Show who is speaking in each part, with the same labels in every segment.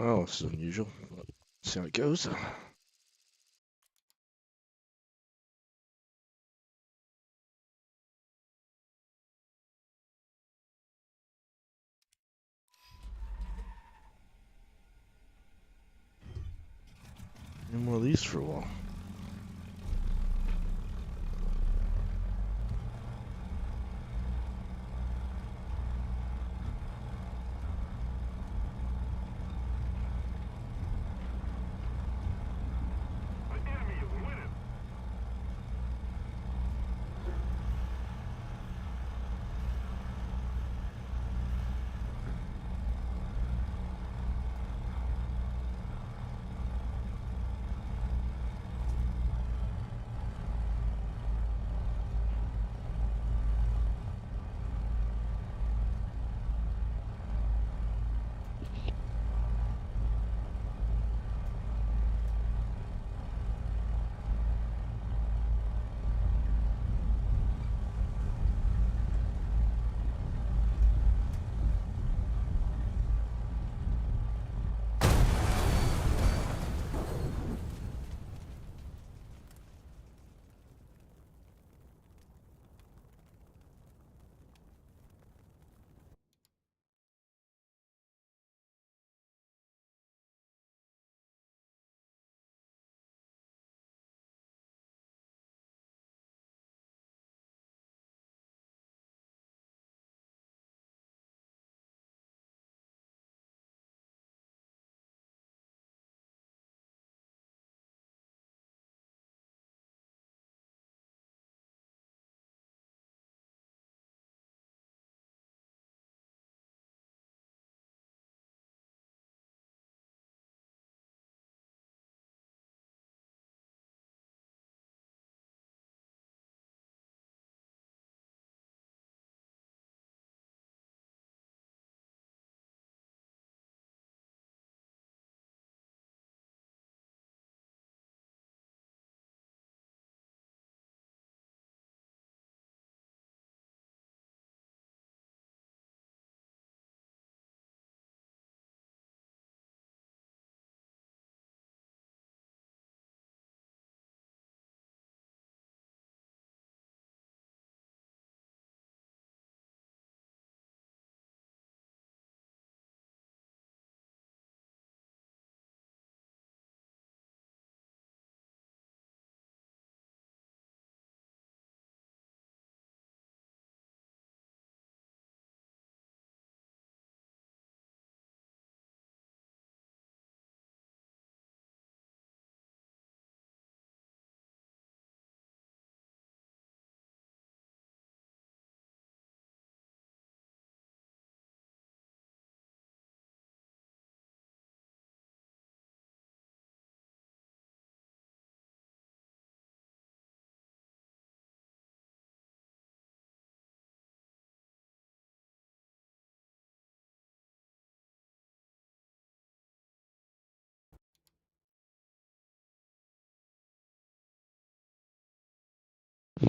Speaker 1: Oh, this is unusual. Let's see how it goes. Any more of these for a while.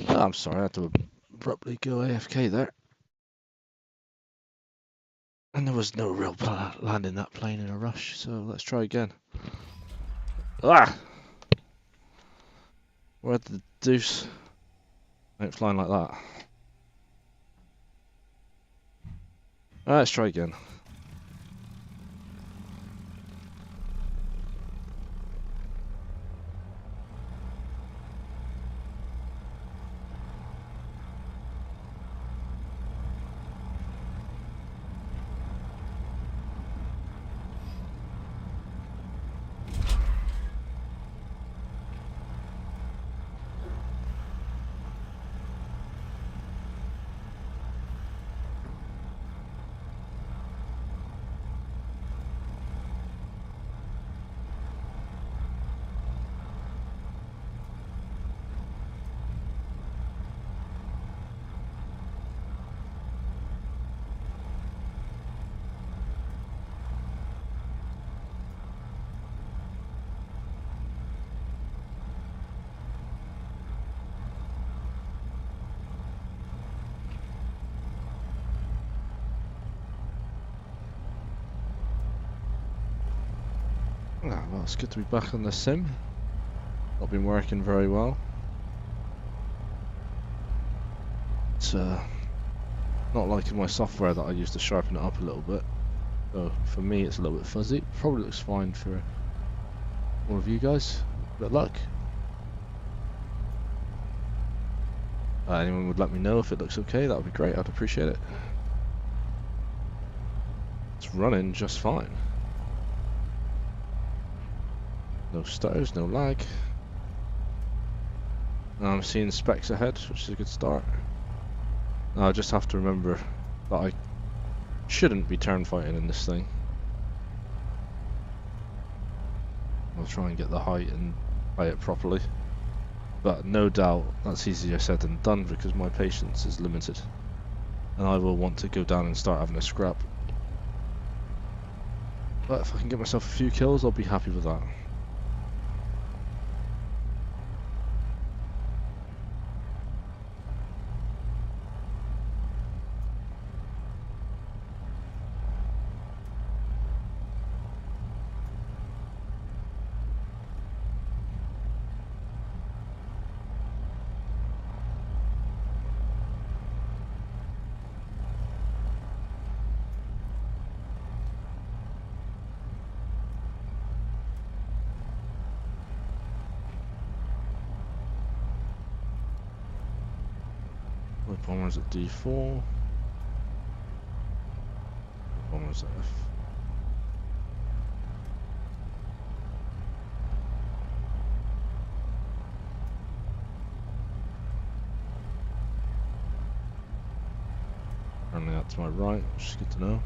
Speaker 1: Oh, I'm sorry, I had to abruptly go AFK there. And there was no real landing that plane in a rush, so let's try again. Ah! Where the deuce? Ain't flying like that. Let's try again. Ah, well, it's good to be back on the sim. Not been working very well. It's not like in my software that I used to sharpen it up a little bit. So for me it's a little bit fuzzy. Probably looks fine for all of you guys. Good luck. Anyone would let me know if it looks okay, that would be great, I'd appreciate it. It's running just fine. No stutters, no lag. Now I'm seeing specs ahead, which is a good start. Now I just have to remember that I shouldn't be turn fighting in this thing. I'll try and get the height and play it properly. But no doubt that's easier said than done because my patience is limited. And I will want to go down and start having a scrap. But if I can get myself a few kills, I'll be happy with that. My bomber's at D4. Bomber's at F. Running out to my right, which is good to know.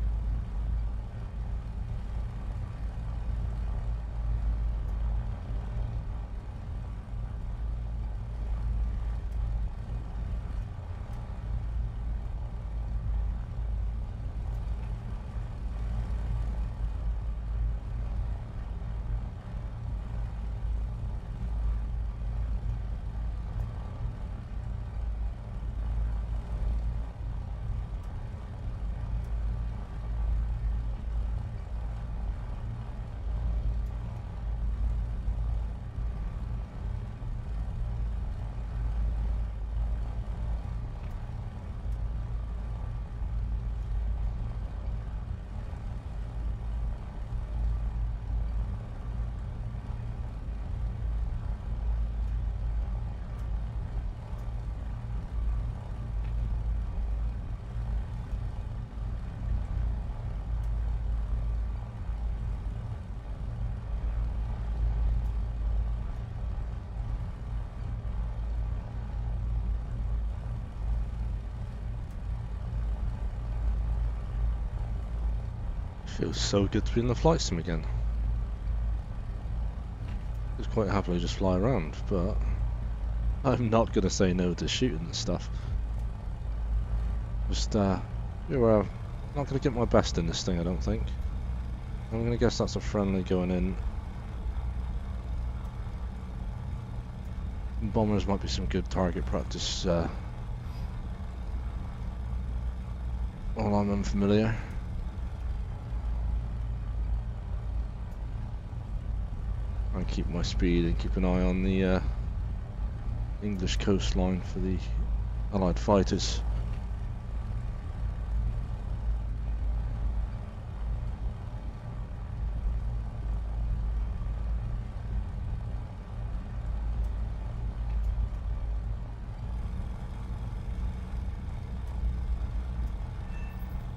Speaker 1: Feels so good to be in the flight sim again. I'd quite happily just fly around, but I'm not going to say no to shooting this stuff. Just, you're not going to get my best in this thing, I don't think. I'm going to guess that's a friendly going in. Bombers might be some good target practice while I'm unfamiliar. And keep my speed and keep an eye on the English coastline for the Allied fighters.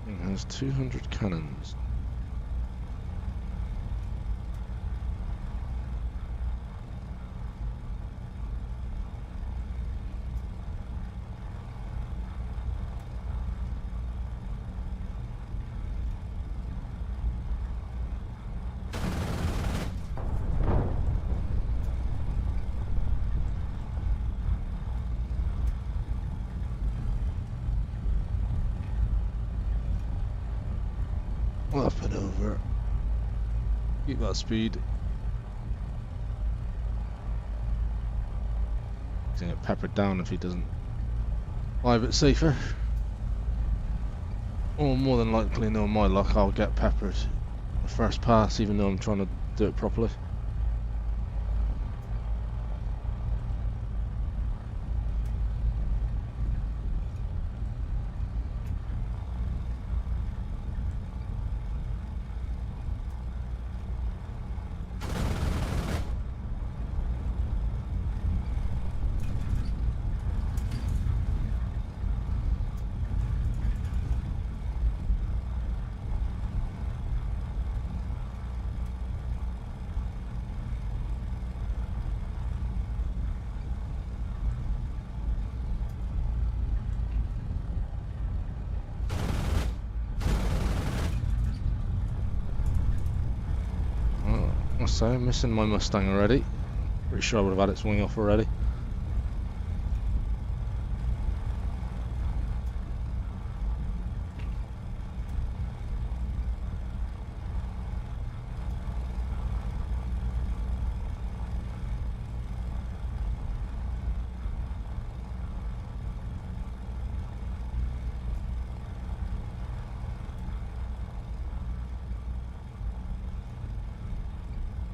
Speaker 1: It has 200 cannons. Up and over. Keep that speed. He's gonna get peppered down if he doesn't fly a bit safer. Or more than likely, no, my luck, I'll get peppered the first pass, even though I'm trying to do it properly. So I'm missing my Mustang already. Pretty sure I would have had its wing off already.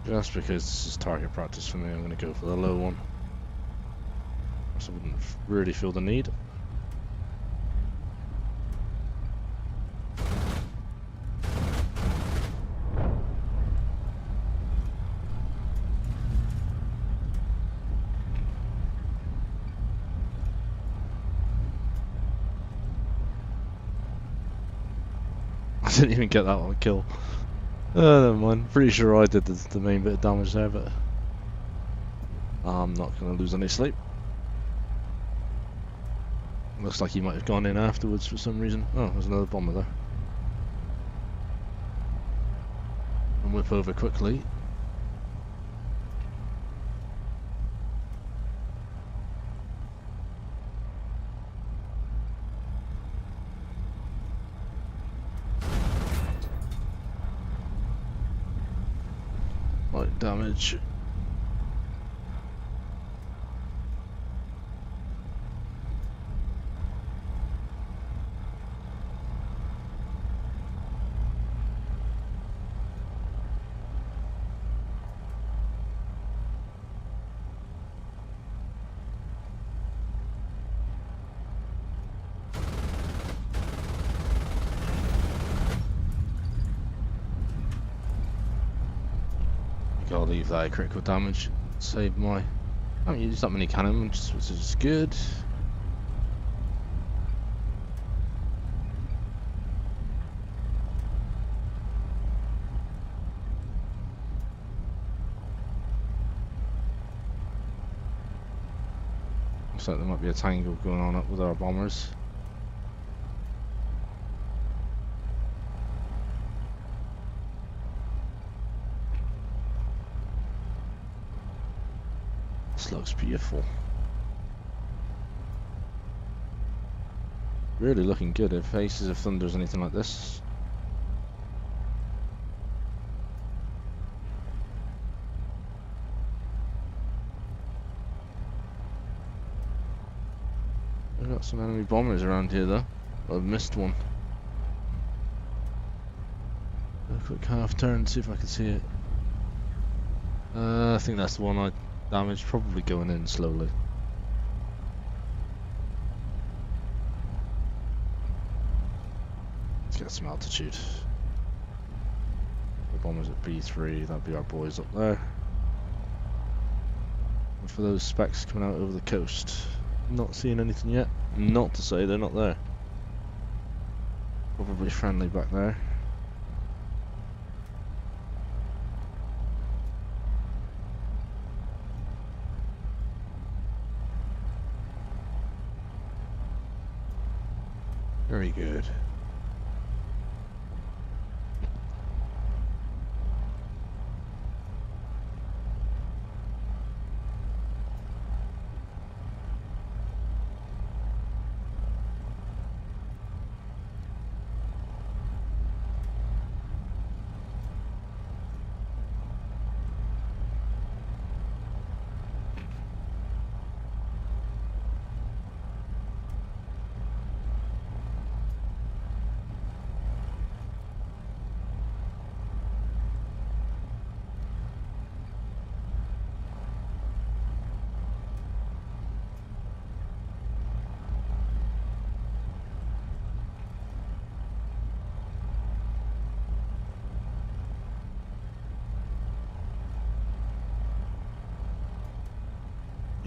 Speaker 1: Just because this is target practice for me, I'm going to go for the low one. So I wouldn't really feel the need. I didn't even get that on a kill. Never mind. Pretty sure I did the main bit of damage there, but I'm not going to lose any sleep. Looks like he might have gone in afterwards for some reason. Oh, there's another bomber there. And whip over quickly. Light damage. Gotta leave that critical damage. Save my. I haven't used that many cannons, which is good. Looks like there might be a tangle going on up with our bombers. This looks beautiful. Really looking good if Aces of Thunder is anything like this. We've got some enemy bombers around here though. I've missed one. A quick half turn, see if I can see it. I think that's the one I damaged, probably going in slowly. Let's get some altitude. The bombers at B3, that'd be our boys up there. And for those specs coming out over the coast, not seeing anything yet. Not to say they're not there. Probably friendly back there. Very good.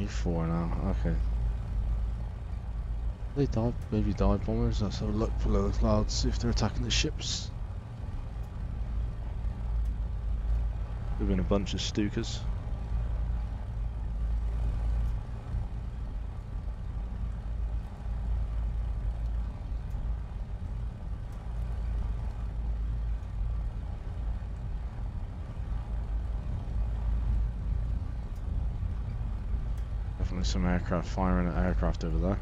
Speaker 1: E4 now, okay. They dive, maybe dive bombers. Let's have a look below the clouds, see if they're attacking the ships. There've been a bunch of Stukas. Definitely some aircraft firing at aircraft over there.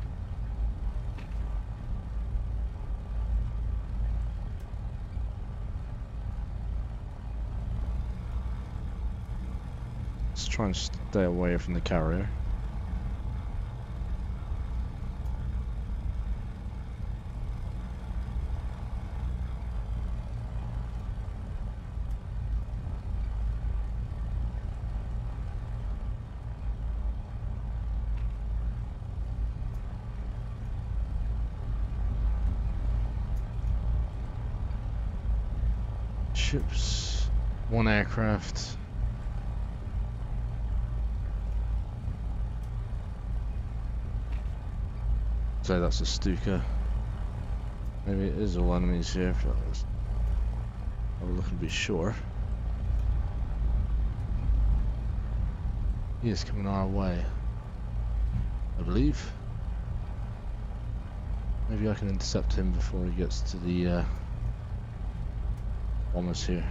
Speaker 1: Let's try and stay away from the carrier. Ships, one aircraft. So that's a Stuka. Maybe it is all enemies here. I'm looking to be sure. He is coming our way, I believe. Maybe I can intercept him before he gets to the bombers here.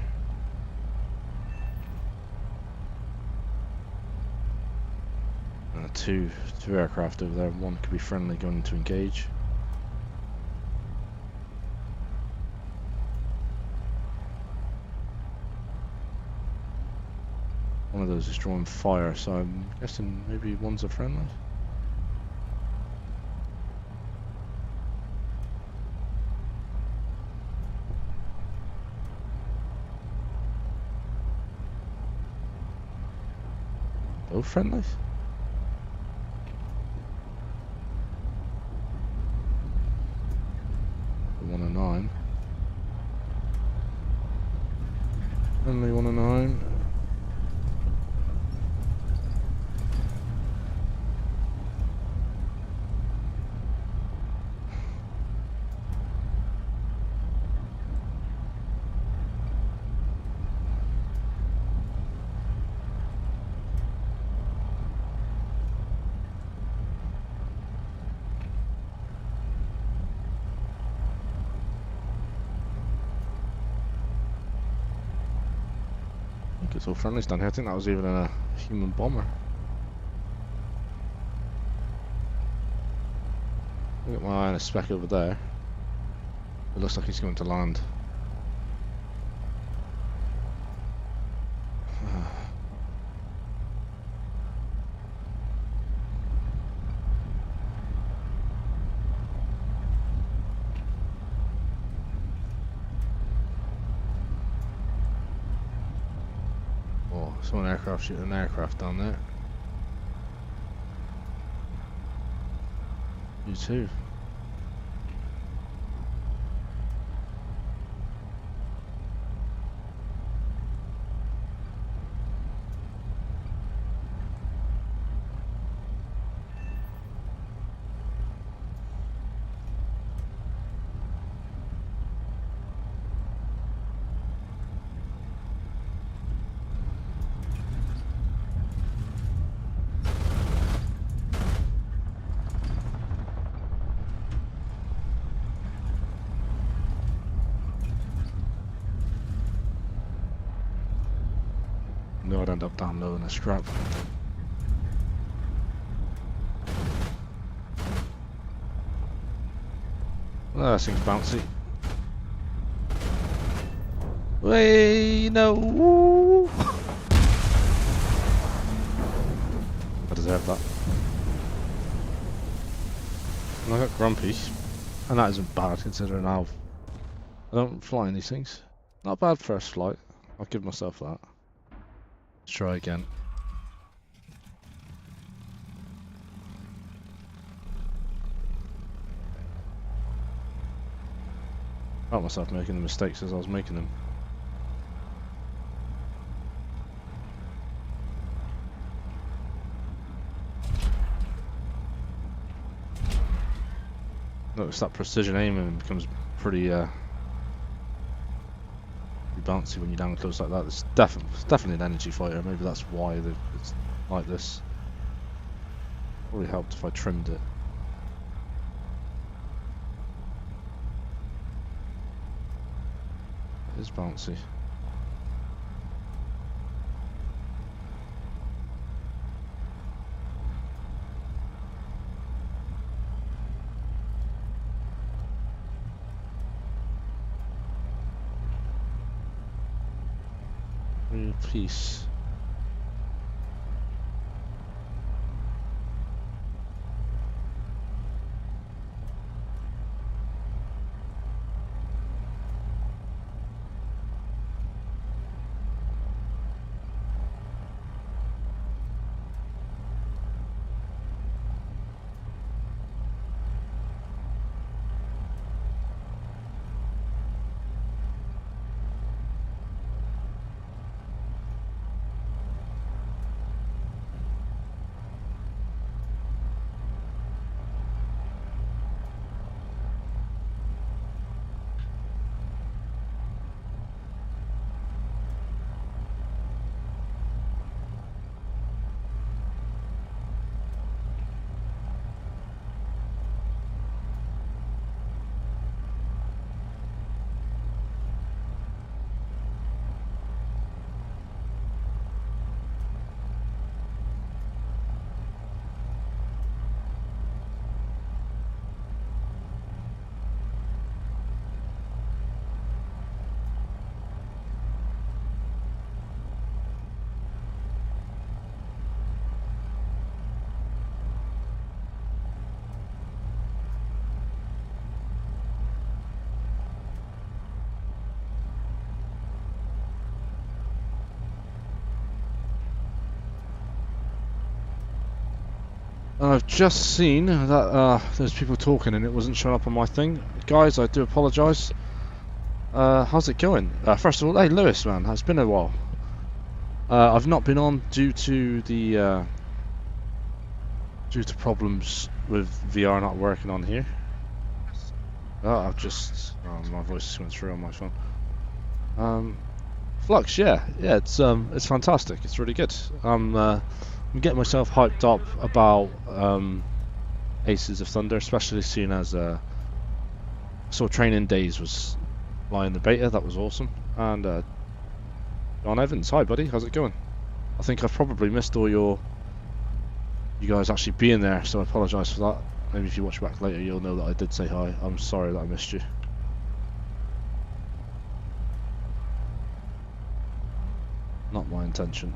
Speaker 1: Two aircraft over there. One could be friendly going to engage. One of those is drawing fire, so I'm guessing maybe one's a friendly. Both friendlies? The 109. Friendly 109. It's all friendlies down here. I think that was even a human bomber. I've got my eye on a speck over there. It looks like he's going to land. Saw an aircraft shooting an aircraft down there. You too. No, I'd end up down low in a scrap. Oh, that thing's bouncy. Way no. I deserve that. And I got grumpy, and that isn't bad considering how I don't fly in these things. Not bad first flight. I'll give myself that. Let's try again. I felt myself making the mistakes as I was making them. Notice that precision aiming becomes pretty bouncy when you're down close like that. It's definitely an energy fighter. Maybe that's why it's like this. Probably helped if I trimmed it. It is bouncy. Real peace. I've just seen that there's people talking and it wasn't showing up on my thing. Guys, I do apologise. How's it going? First of all, hey Lewis, man, it's been a while. I've not been on due to the due to problems with VR not working on here. Oh, my voice went through on my phone. Flux, yeah, it's fantastic. It's really good. I'm getting myself hyped up about Aces of Thunder, especially seeing as saw Training Days was lying the beta. That was awesome. And John Evans, hi buddy, how's it going? I think I've probably missed all you guys actually being there, so I apologise for that. Maybe if you watch back later, you'll know that I did say hi. I'm sorry that I missed you. Not my intention.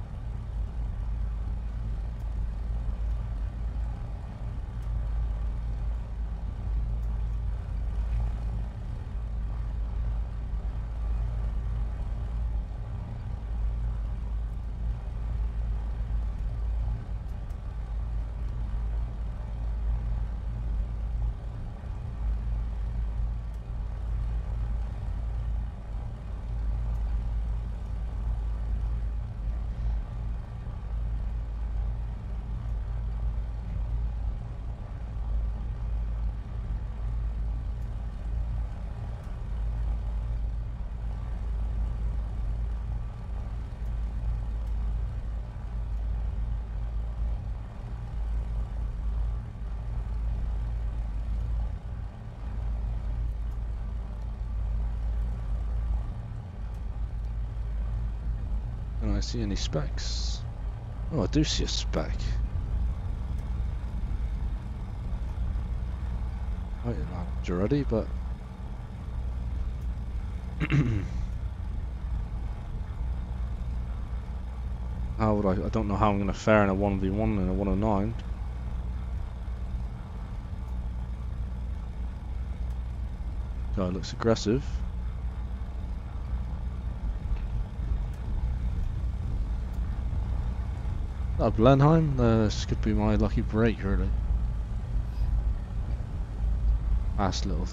Speaker 1: Can I see any specs? Oh, I do see a spec. I didn't have it already, but how would I don't know how I'm going to fare in a 1v1 and a 109. Guy looks aggressive. Blenheim? This could be my lucky break, really. Fast little.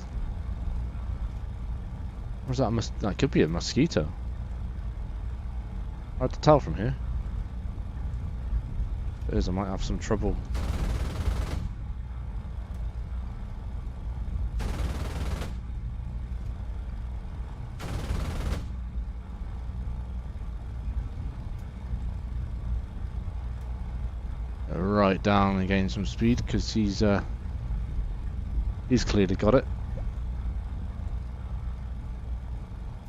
Speaker 1: Where's that? That could be a mosquito. Hard to tell from here. If it is, I might have some trouble. down and gain some speed because he's clearly got it.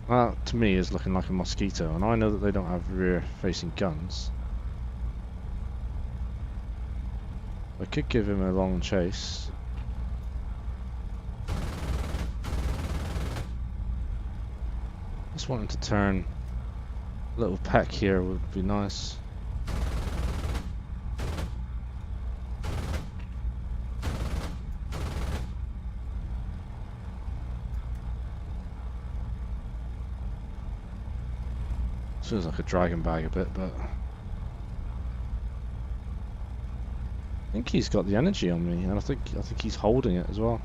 Speaker 1: That to me is looking like a Mosquito, and I know that they don't have rear-facing guns. I could give him a long chase. Just wanting to turn a little peck here would be nice. Feels like a dragon bag a bit, but I think he's got the energy on me, and I think he's holding it as well.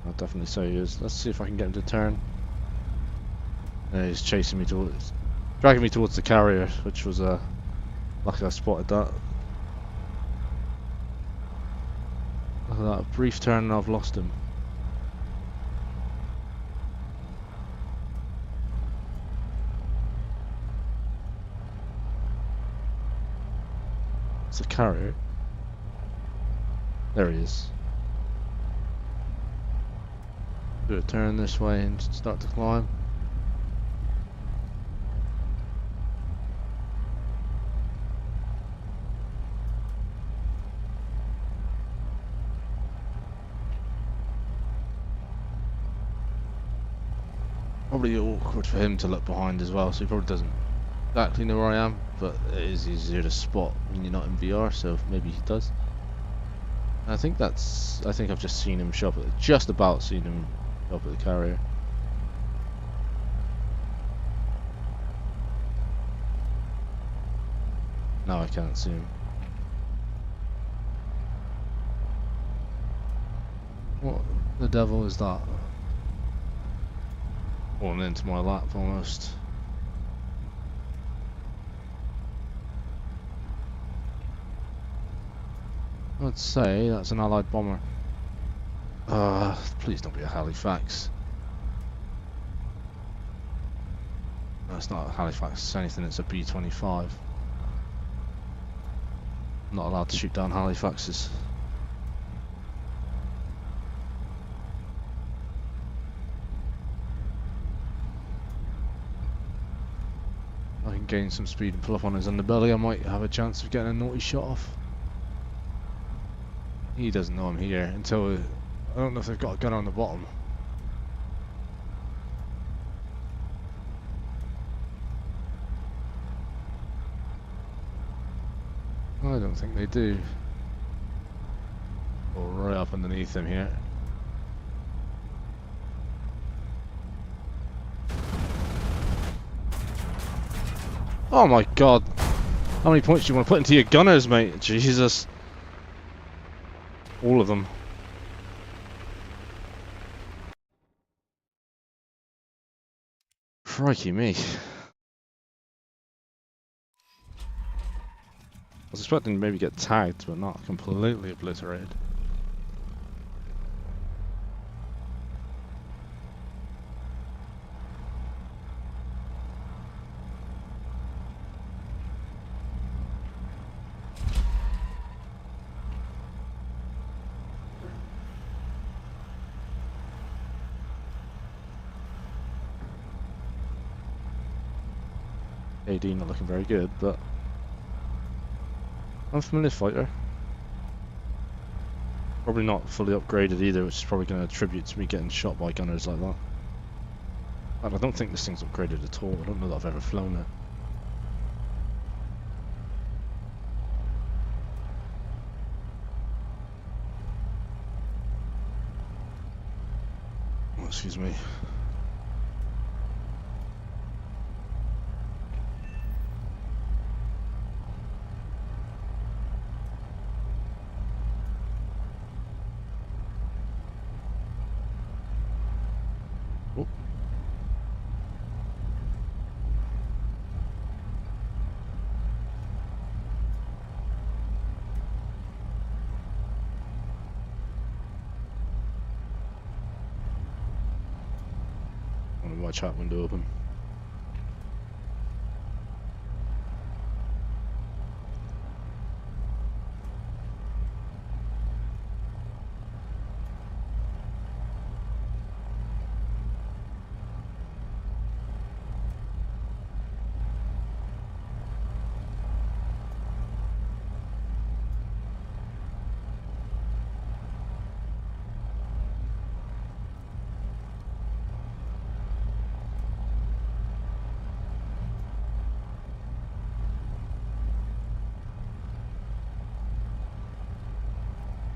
Speaker 1: I'll definitely say he is. Let's see if I can get him to turn. He's chasing me towards, dragging me towards the carrier, which was lucky I spotted that. Look at that, a brief turn and I've lost him. It's a carrier. There he is. Do a turn this way and start to climb. Probably awkward for him to look behind as well, so he probably doesn't exactly know where I am, but it is easier to spot when you're not in VR, so maybe he does. I think I've just seen him show up at, just about seen him show up at the carrier. Now I can't see him. What the devil is that? Falling into my lap almost. I'd say that's an Allied bomber. Please don't be a Halifax. No, it's not a Halifax, it's anything, it's a B-25. I'm not allowed to shoot down Halifaxes. I can gain some speed and pull up on his underbelly, I might have a chance of getting a naughty shot off. He doesn't know I'm here until I don't know if they've got a gun on the bottom. I don't think they do. Or right up underneath him here. Oh my god! How many points do you want to put into your gunners, mate? Jesus. All of them. Crikey me. I was expecting to maybe get tagged, but not completely obliterated. AD not looking very good, but unfamiliar fighter. Probably not fully upgraded either, which is probably going to attribute to me getting shot by gunners like that. And I don't think this thing's upgraded at all. I don't know that I've ever flown it. Oh, excuse me. Oh. I want my chat window open.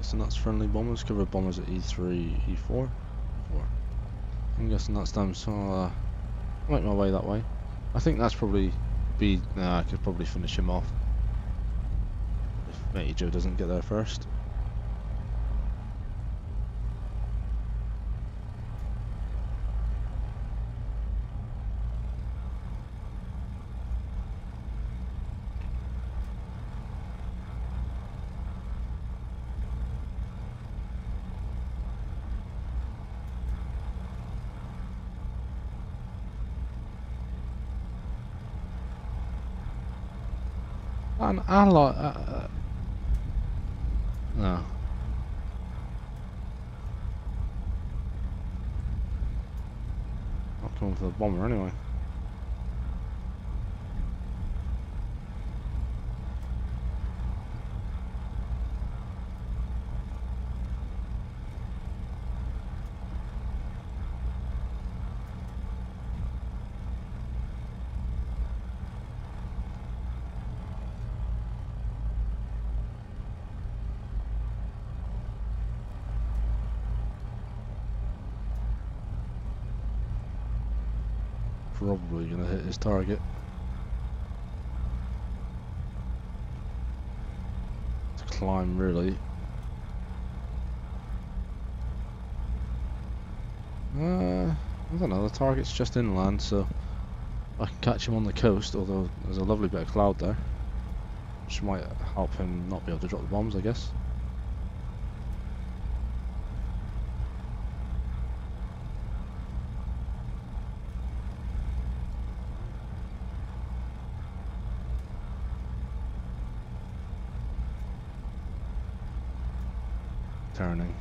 Speaker 1: guessing that's friendly bombers. Cover bombers at E3, E4, E4. I'm guessing that's them, so I'll make my way that way. I think that's probably B. Nah, I could probably finish him off if Matey Joe doesn't get there first. And I like. No. Not coming for the bomber anyway. Probably gonna hit his target. To climb, really. I don't know, the target's just inland, so I can catch him on the coast, although there's a lovely bit of cloud there, which might help him not be able to drop the bombs, I guess. Turning.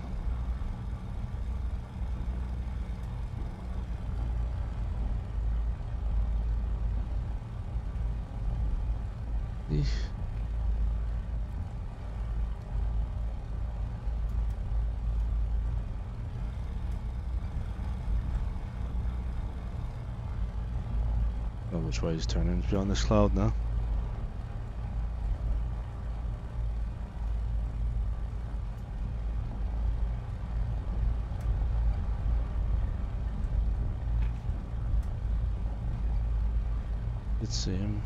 Speaker 1: Eesh. Oh, which way he's turning? He's behind this cloud now. Let's see him.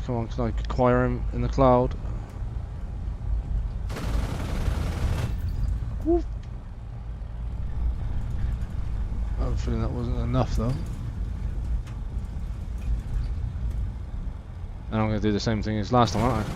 Speaker 1: Come on, can I acquire him in the cloud? Woof. I have a feeling that wasn't enough though. And I'm going to do the same thing as last time, aren't I?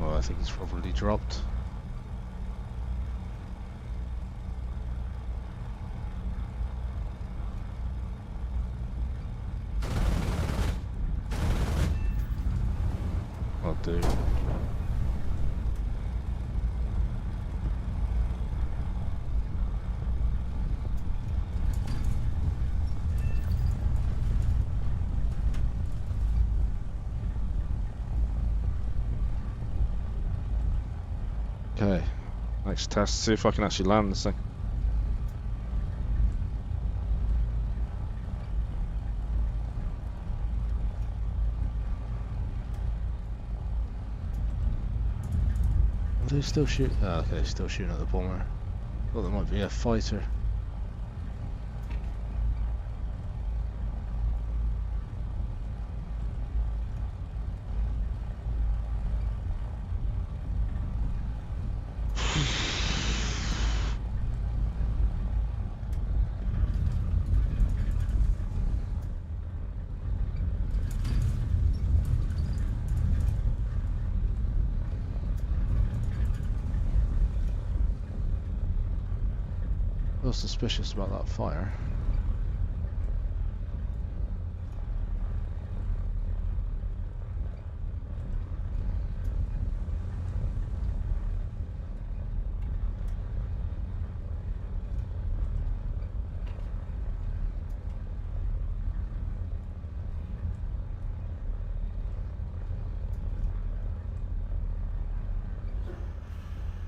Speaker 1: Well, I think he's probably dropped. I'll do. Okay, next test, see if I can actually land this thing. Are they still shooting? Oh, okay, still shooting at the bomber. Thought there might be a fighter. feel suspicious about that fire.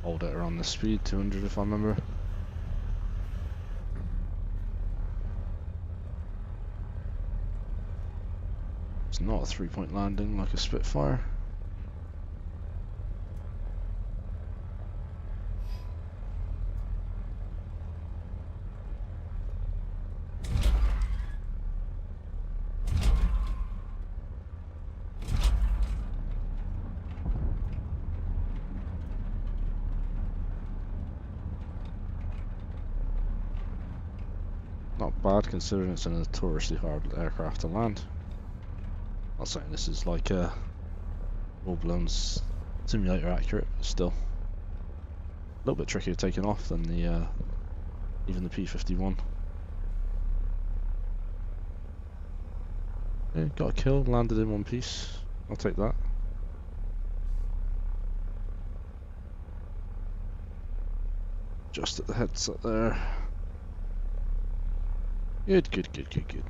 Speaker 1: Hold it around the speed, 200 if I remember. It's not a 3-point landing like a Spitfire. Not bad considering it's a notoriously hard aircraft to land. Not saying this is like a full-blown simulator accurate, but still a little bit trickier taking off than the even the P-51. Yeah, got a kill, landed in one piece. I'll take that. Just at the headset there. Good, good, good, good, good.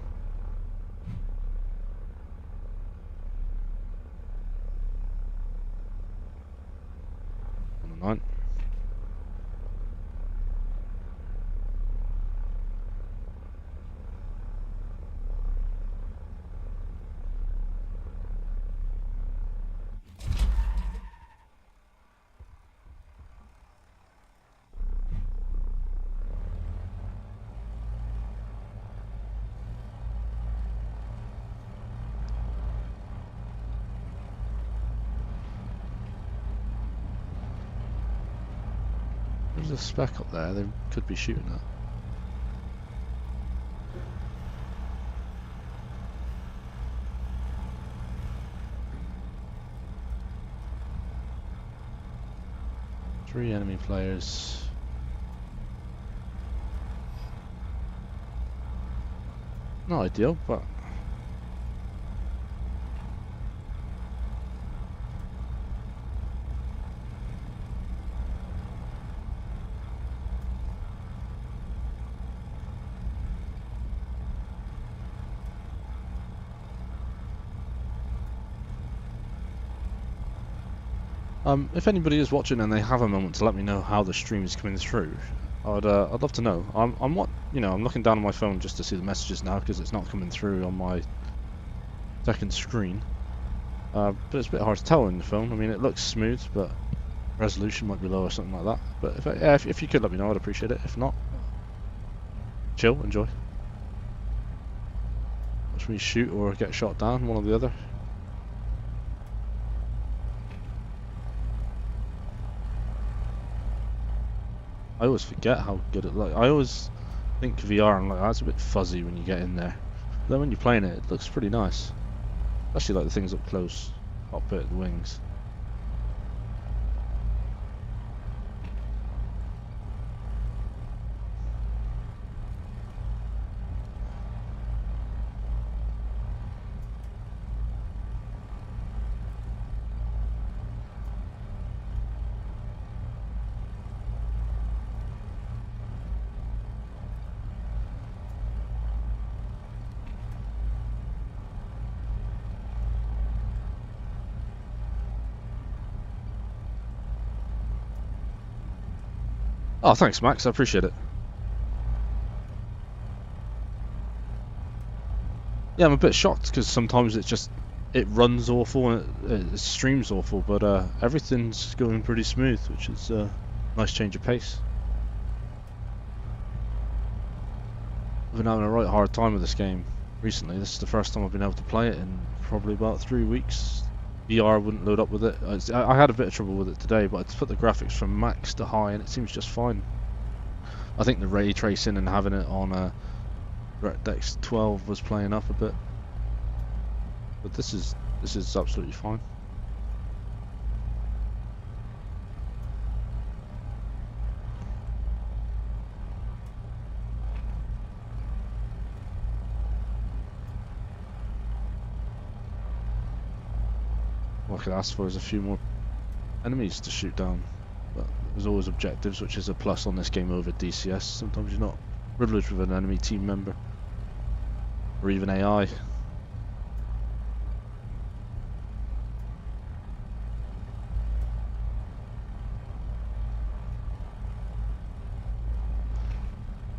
Speaker 1: On the 9. There's a speck up there they could be shooting at. Three enemy players. Not ideal, but if anybody is watching and they have a moment to let me know how the stream is coming through, I'd love to know. I'm looking down on my phone just to see the messages now because it's not coming through on my second screen. But it's a bit hard to tell in the phone. I mean, it looks smooth, but resolution might be low or something like that. But if you could let me know, I'd appreciate it. If not, chill, enjoy. Watch me shoot or get shot down, one or the other. I always forget how good it looks. I always think VR and like that's a bit fuzzy when you get in there. But then when you're playing it, it looks pretty nice. Especially like the things up close, cockpit, the wings. Oh, thanks, Max. I appreciate it. Yeah, I'm a bit shocked because sometimes it runs awful and it streams awful, but everything's going pretty smooth, which is a nice change of pace. I've been having a right hard time with this game recently. This is the first time I've been able to play it in probably about 3 weeks. VR wouldn't load up with it. I had a bit of trouble with it today, but I put the graphics from max to high and it seems just fine. I think the ray tracing and having it on DirectX 12 was playing up a bit, but this is absolutely fine. All I could ask for is a few more enemies to shoot down. But there's always objectives, which is a plus on this game over DCS. Sometimes you're not privileged with an enemy team member, or even AI.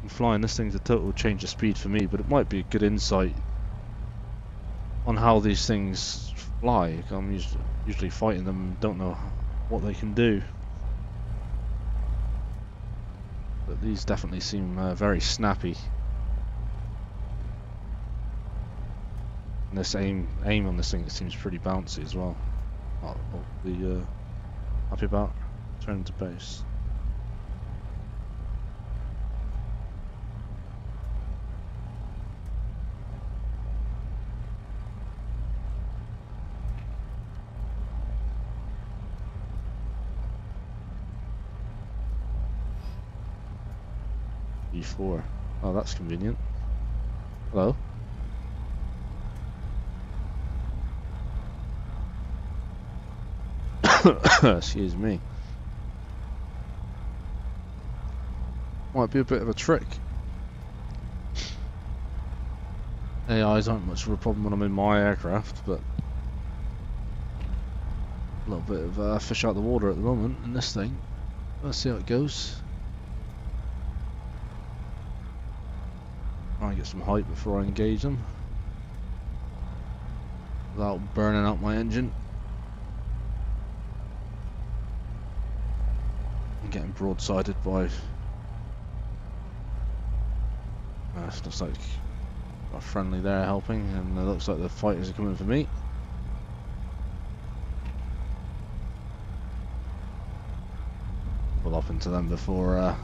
Speaker 1: And flying this thing's a total change of speed for me, but it might be a good insight on how these things fly. I'm usually fighting them and don't know what they can do. But these definitely seem very snappy. And this aim on this thing, it seems pretty bouncy as well. I'll be happy about turning to base. E4. Oh, that's convenient. Hello. Excuse me. Might be a bit of a trick. AIs aren't much of a problem when I'm in my aircraft, but a little bit of fish out of the water at the moment in this thing. Let's see how it goes. Try and get some height before I engage them without burning out my engine. I'm getting broadsided by it looks like a friendly there helping, and it looks like the fighters are coming for me. Pull up into them before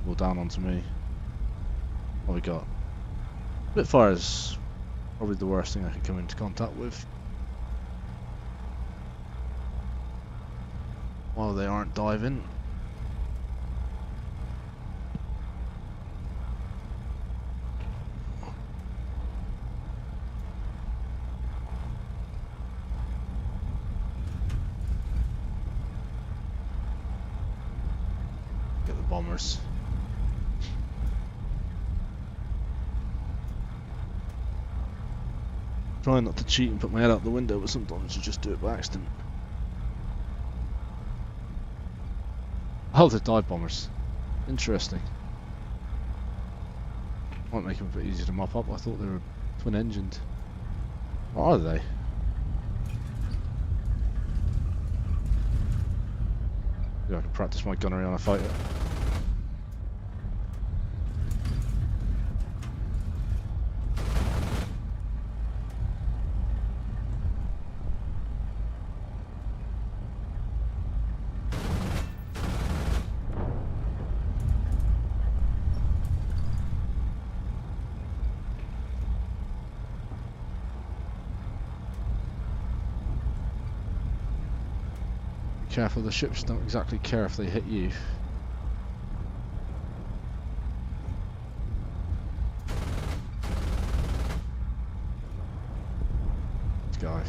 Speaker 1: pull down onto me. What we got? Spitfire is probably the worst thing I could come into contact with. While they aren't diving. Get the bombers. Trying not to cheat and put my head out the window, but sometimes you just do it by accident. Oh, the dive bombers. Interesting. Might make them a bit easier to mop up. I thought they were twin-engined. What are they? Yeah, I can practice my gunnery on a fighter. Careful, the ships don't exactly care if they hit you. This guy.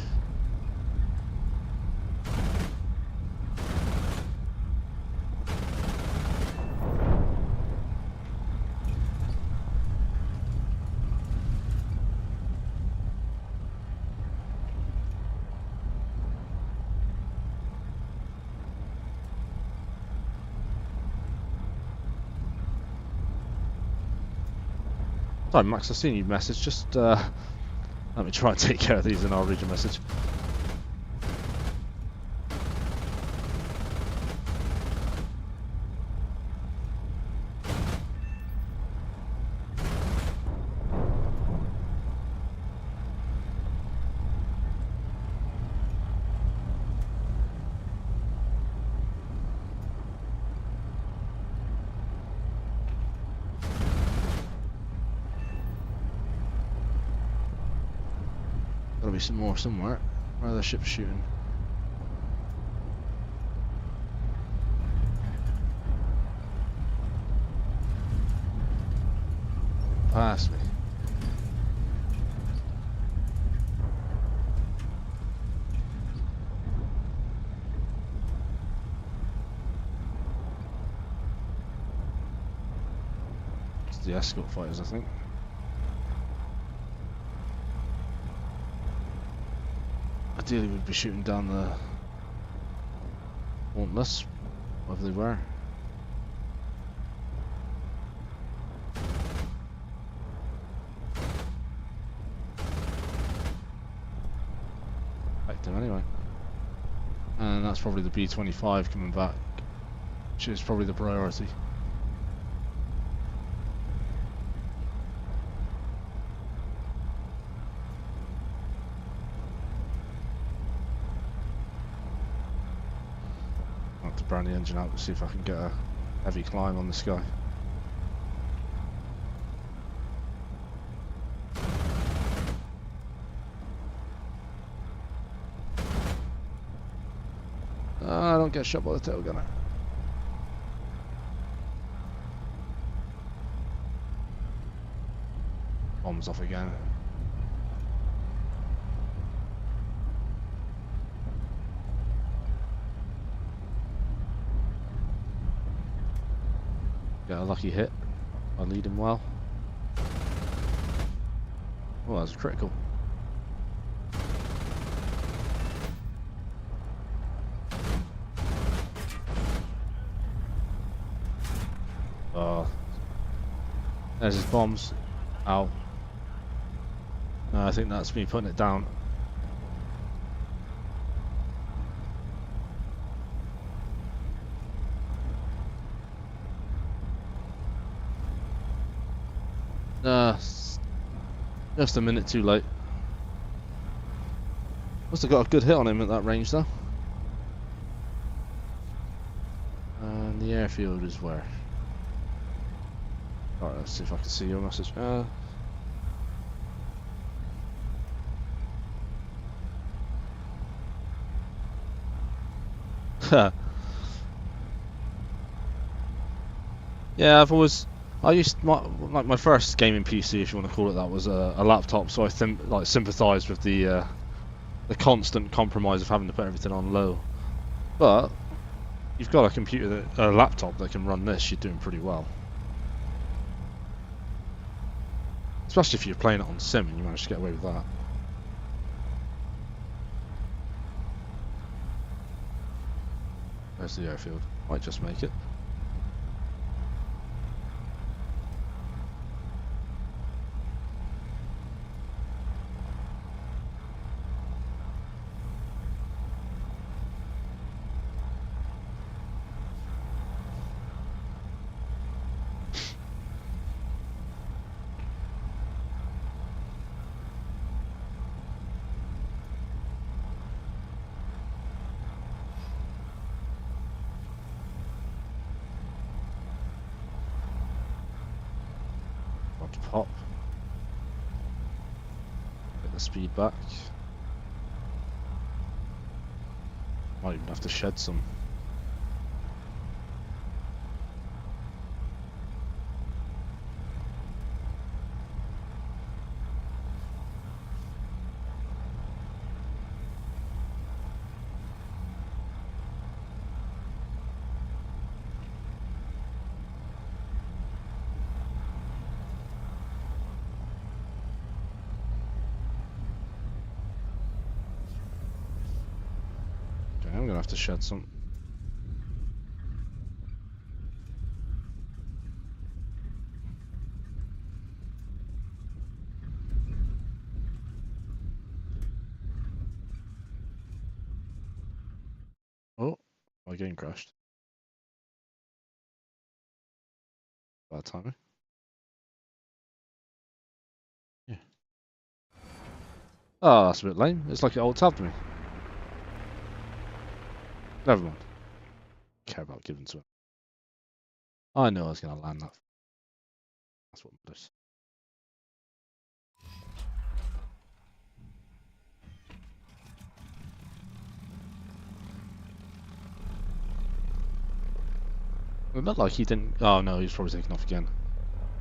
Speaker 1: Sorry Max, I've seen your message, just let me try and take care of these and I'll read your message. Gotta be some more somewhere. Where are the ships shooting? Past me. the escort fighters, I think. Ideally, we'd be shooting down the Warthunder, wherever they were. Back them anyway. And that's probably the B-25 coming back, which is probably the priority. I'll have to burn the engine out to see if I can get a heavy climb on the sky. I don't get shot by the tail gunner. Bombs off again. Get a lucky hit. I lead him well. Oh, that was critical. There's his bombs. Ow. No, I think that's me putting it down. Just a minute too late. Must have got a good hit on him at that range though. And the airfield is where? Alright, let's see if I can see your message. Yeah, I used my first gaming PC, if you want to call it that, was a laptop, so I sympathised with the constant compromise of having to put everything on low. But you've got a laptop that can run this, you're doing pretty well. Especially if you're playing it on sim and you manage to get away with that. There's the airfield. Might just make it. Pop. Get the speed back. Might even have to shed some. I'm gonna have to shed some. Oh, my game crashed. Bad timing. Yeah. Oh, that's a bit lame. It's like it alt-tabbed me. Never mind. Care about giving to it. I knew I was going to land that. That's what matters. It looked like he didn't. Oh no, he's probably taken off again.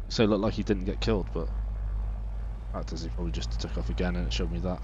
Speaker 1: So it looked like he didn't get killed, but fact is he probably just took off again, and it showed me that.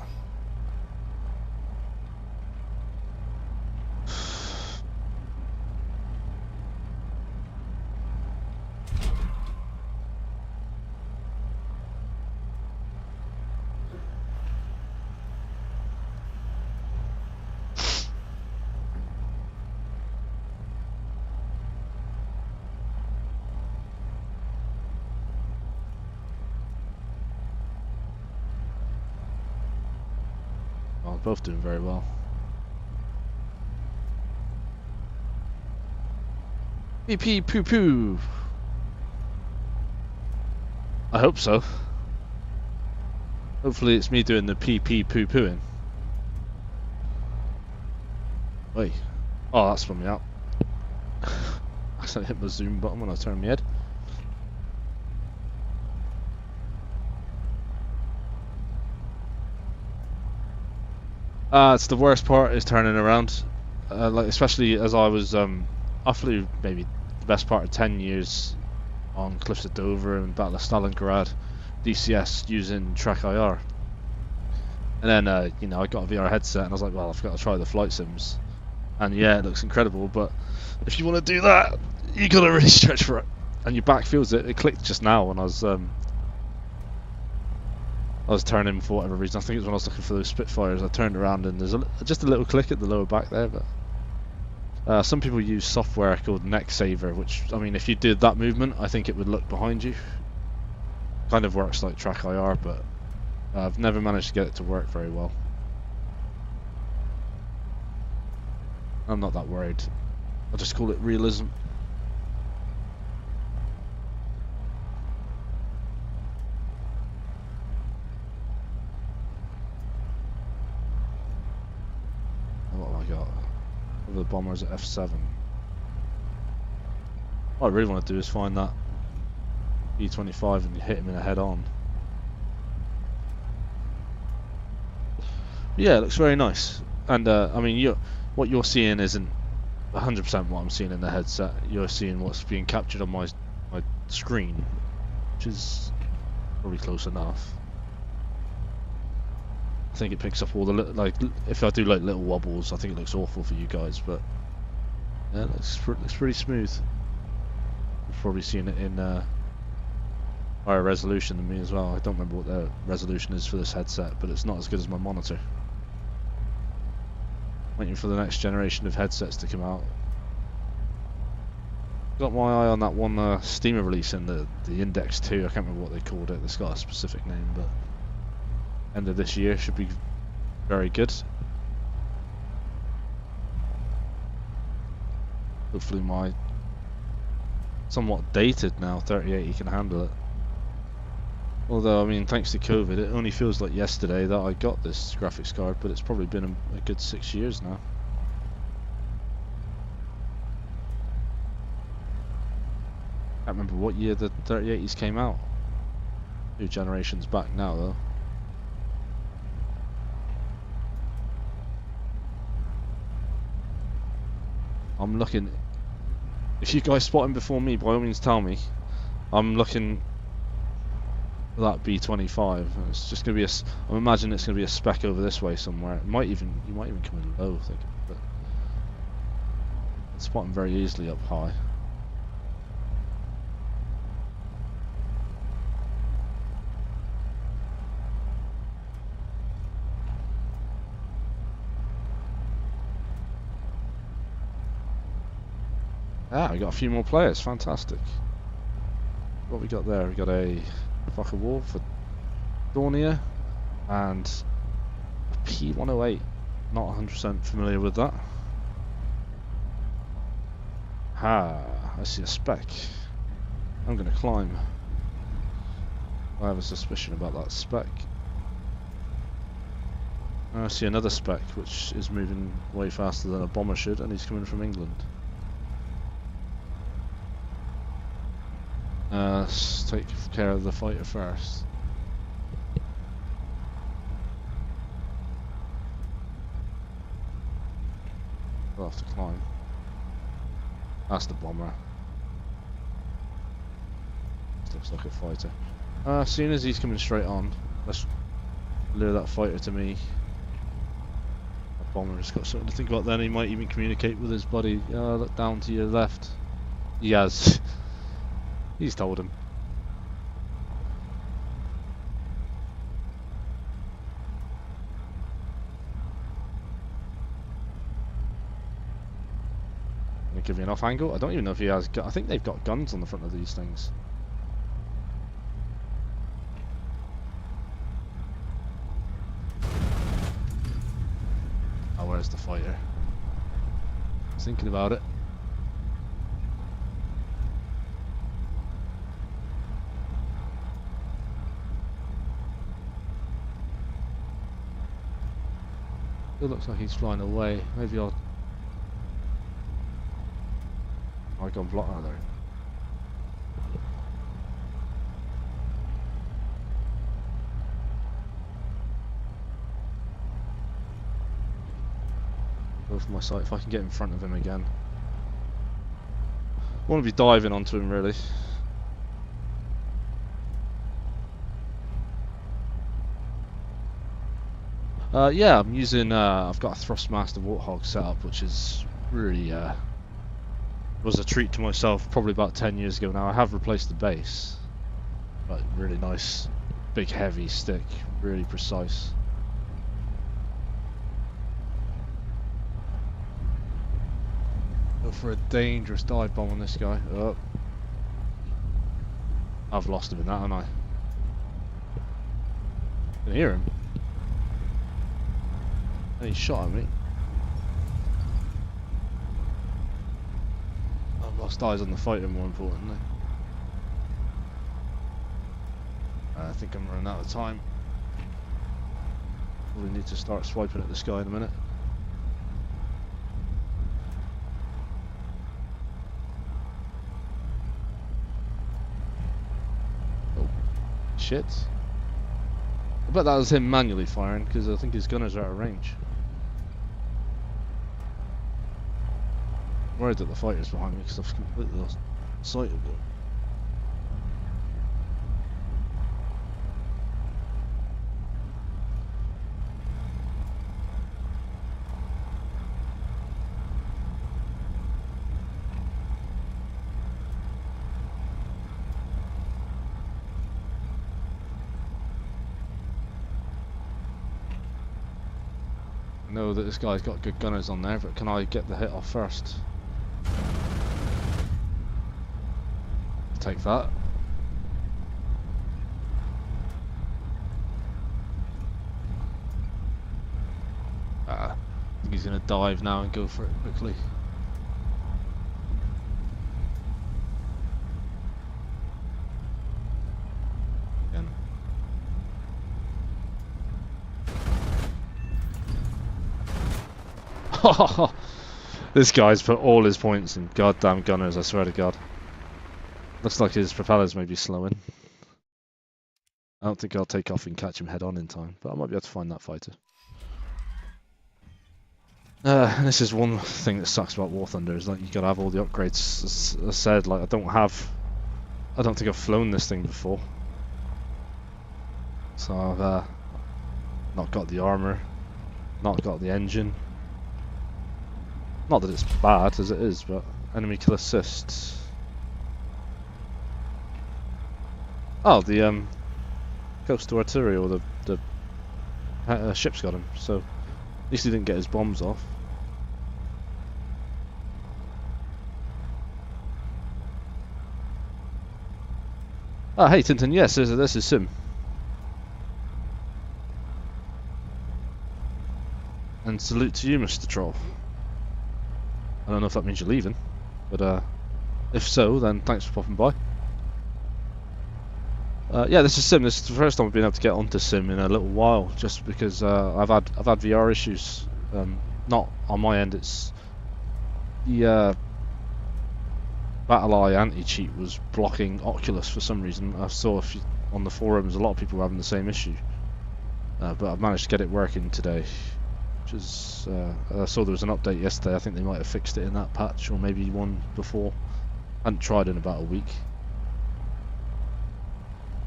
Speaker 1: we're both doing very well. Pee pee poo poo. I hope so. Hopefully it's me doing the pee pee poo pooing. Wait. Oh, that spun me out. I accidentally hit the zoom button when I turned my head. It's the worst part is turning around. Like especially as I was I flew maybe the best part of 10 years on Cliffs of Dover and Battle of Stalingrad DCS using Track IR. And then you know, I got a VR headset and I was like, well, I've got to try the flight sims. And yeah, it looks incredible, but if you want to do that, you gotta really stretch for it. And your back feels it. It clicked just now when I was turning for whatever reason. I think it was when I was looking for those Spitfires. I turned around and there's just a little click at the lower back there. But some people use software called Neck Saver, which, I mean, if you did that movement, I think it would look behind you. Kind of works like Track IR, but I've never managed to get it to work very well. I'm not that worried. I'll just call it realism. What have I got? Over the bombers at F7. What I really want to do is find that E25 and hit him in a head-on. Yeah, it looks very nice. And I mean, what you're seeing isn't 100% what I'm seeing in the headset. You're seeing what's being captured on my screen, which is probably close enough. I think it picks up all the like. If I do like little wobbles, I think it looks awful for you guys, but yeah, it looks pretty smooth. You've probably seen it in higher resolution than me as well. I don't remember what the resolution is for this headset, but it's not as good as my monitor. Waiting for the next generation of headsets to come out. Got my eye on that one Steamer release in the Index 2. I can't remember what they called it. It's got a specific name, but end of this year should be very good. Hopefully my somewhat dated now 3080 can handle it. Although, I mean, thanks to COVID, it only feels like yesterday that I got this graphics card, but it's probably been a good 6 years now. I can't remember what year the 3080s came out. 2 generations back now, though. I'm looking. If you guys spot him before me, by all means tell me. I'm looking for that B25. It's just gonna be I'm imagining it's gonna be a speck over this way somewhere. You might even come in low, I think, but I can spot him very easily up high. Ah, we got a few more players. Fantastic. What we got there? We got a Fokker Wolf for Dornier and a P108. Not 100% familiar with that. Ha! I see a spec. I'm gonna climb. I have a suspicion about that spec. I see another spec which is moving way faster than a bomber should, and he's coming from England. Let's take care of the fighter first. We'll have to climb. That's the bomber. This looks like a fighter. As soon as he's coming straight on, let's lure that fighter to me. That bomber's got something to think about then. He might even communicate with his buddy. Look down to your left. He has. He's told him. Gonna give you enough angle. I don't even know if he has. I think they've got guns on the front of these things. thinking about it. It looks like he's flying away. Maybe I'll... I got blocked out there. Go for my sight if I can get in front of him again. I want to be diving onto him really. Yeah, I'm using. I've got a Thrustmaster Warthog setup, which is really was a treat to myself. Probably about 10 years ago now. I have replaced the base, but really nice, big, heavy stick, really precise. Go for a dangerous dive bomb on this guy. Oh, I've lost him in that, haven't I? Can hear him. And he shot at me. I've lost eyes on the fighter, more importantly. I think I'm running out of time. Probably need to start swiping at this guy in a minute. Oh, shit. I bet that was him manually firing, because I think his gunners are out of range. I'm worried that the fighter's behind me because I've completely lost sight of them. I know that this guy's got good gunners on there, but can I get the hit off first? Take that. I think he's going to dive now and go for it quickly. Again. This guy's put all his points in goddamn gunners, I swear to God. Looks like his propellers may be slowing. I don't think I'll take off and catch him head on in time, but I might be able to find that fighter. This is one thing that sucks about Warthunder, is like you gotta have all the upgrades. As I said, like I don't think I've flown this thing before. So I've not got the armor, not got the engine. Not that it's bad as it is, but enemy kill assist. Oh, the coastal artillery, or the ship's got him. So at least he didn't get his bombs off. Ah, hey Tintin, yes, this is Sim. And salute to you, Mr. Troll. I don't know if that means you're leaving, but if so, then thanks for popping by. Yeah, this is Sim. This is the first time I've been able to get onto Sim in a little while, just because I've had VR issues. Not on my end. It's the WWII anti-cheat was blocking Oculus for some reason. I saw on the forums a lot of people were having the same issue, but I've managed to get it working today. Which is I saw there was an update yesterday. I think they might have fixed it in that patch, or maybe one before. I hadn't tried in about a week.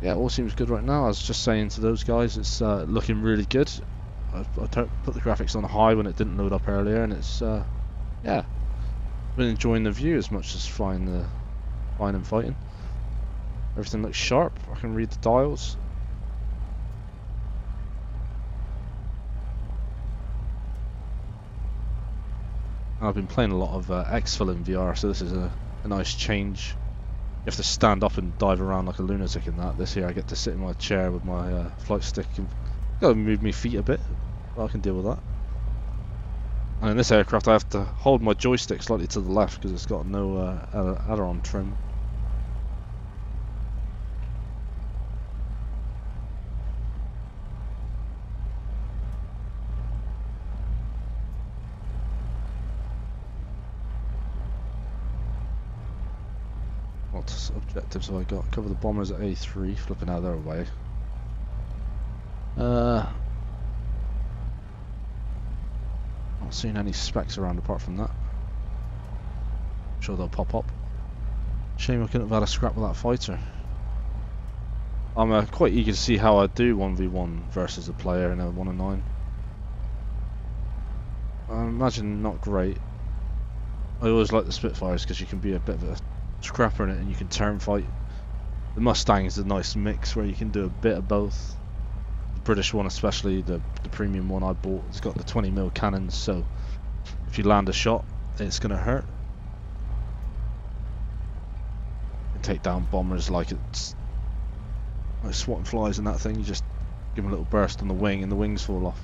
Speaker 1: Yeah, all seems good right now. I was just saying to those guys, it's looking really good. I put the graphics on high when it didn't load up earlier, and it's yeah, been enjoying the view as much as flying and fighting. Everything looks sharp. I can read the dials. I've been playing a lot of Exfil in VR, so this is a nice change. You have to stand up and dive around like a lunatic in that. This here I get to sit in my chair with my flight stick and gotta move my feet a bit, but I can deal with that. And in this aircraft I have to hold my joystick slightly to the left because it's got no aileron trim. What objectives have I got? Cover the bombers at A3, flipping out their way. Not seeing any specs around apart from that. I'm sure they'll pop up. Shame I couldn't have had a scrap with that fighter. I'm quite eager to see how I do 1v1 versus a player in a 1-9. I imagine not great. I always like the Spitfires because you can be a bit of a scrapper in it and you can turn fight. The Mustang is a nice mix where you can do a bit of both. The British one, especially the premium one I bought, it's got the 20mm cannons, so if you land a shot it's gonna hurt. You can take down bombers like it's like swatting flies and that thing. You just give them a little burst on the wing and the wings fall off.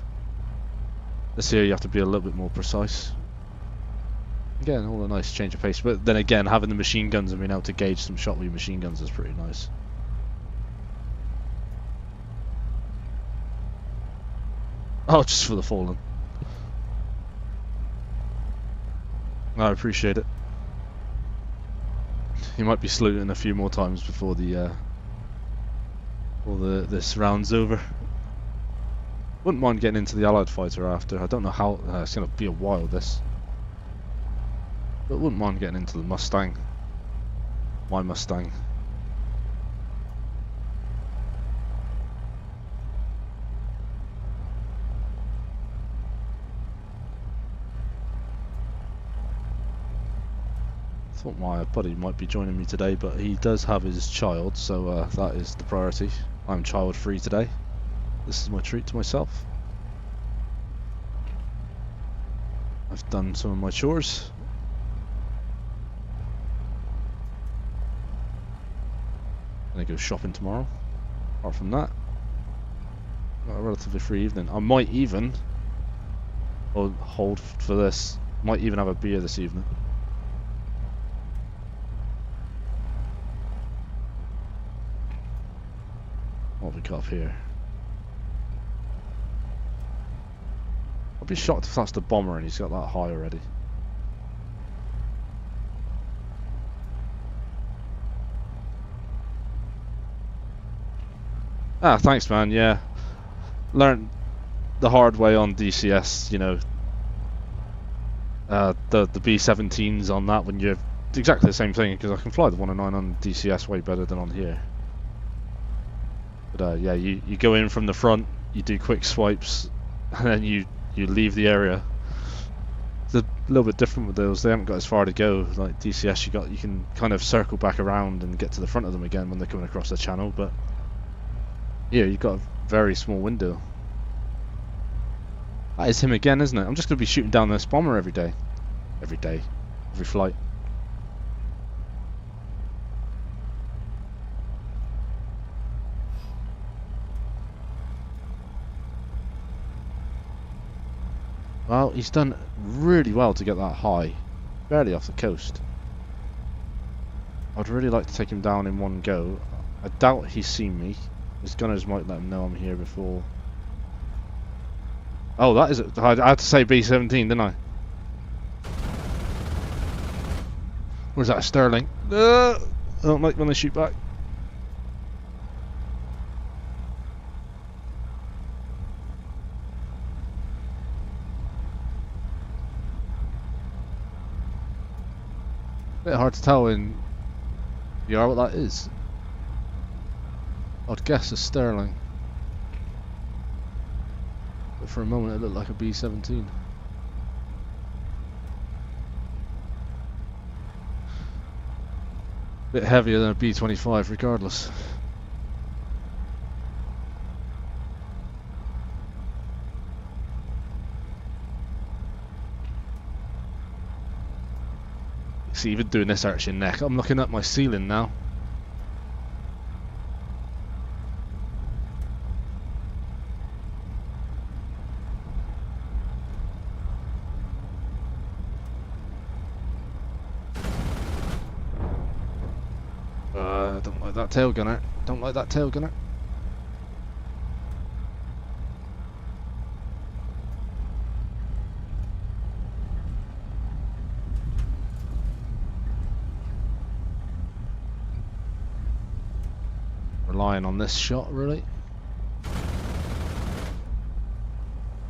Speaker 1: This here you have to be a little bit more precise. Again, all a nice change of pace, but then again, having the machine guns and being able to gauge some shot with your machine guns is pretty nice. Oh, just for the fallen. I appreciate it. You might be saluting a few more times before this round's over. Wouldn't mind getting into the Allied fighter after. I don't know how it's going to be a while this. But wouldn't mind getting into the Mustang. My Mustang. Thought my buddy might be joining me today, but he does have his child, so that is the priority. I'm child free today. This is my treat to myself. I've done some of my chores. Gonna go shopping tomorrow. Apart from that, got a relatively free evening. I might even hold for this. Might even have a beer this evening. What have we got up here? I'd be shocked if that's the bomber and he's got that high already. Ah, thanks man, yeah. Learned the hard way on DCS, you know. The B-17s on that when you're exactly the same thing, because I can fly the 109 on DCS way better than on here. But yeah, you go in from the front, you do quick swipes, and then you leave the area. It's a little bit different with those. They haven't got as far to go. Like DCS, you can kind of circle back around and get to the front of them again when they're coming across the channel. But yeah, you've got a very small window. That is him again, isn't it? I'm just going to be shooting down this bomber every day. Every flight. Well, he's done really well to get that high. Barely off the coast. I'd really like to take him down in one go. I doubt he's seen me. His gunners might let him know I'm here before. Oh, that is it. I had to say B-17, didn't I? Where's that, a Sterling? I don't like when they shoot back. Bit hard to tell in VR what that is. I'd guess a Sterling. But for a moment it looked like a B-17. Bit heavier than a B-25 regardless. See, even doing this arching neck, I'm looking at my ceiling now. Don't like that tail gunner. Don't like that tail gunner. Relying on this shot, really.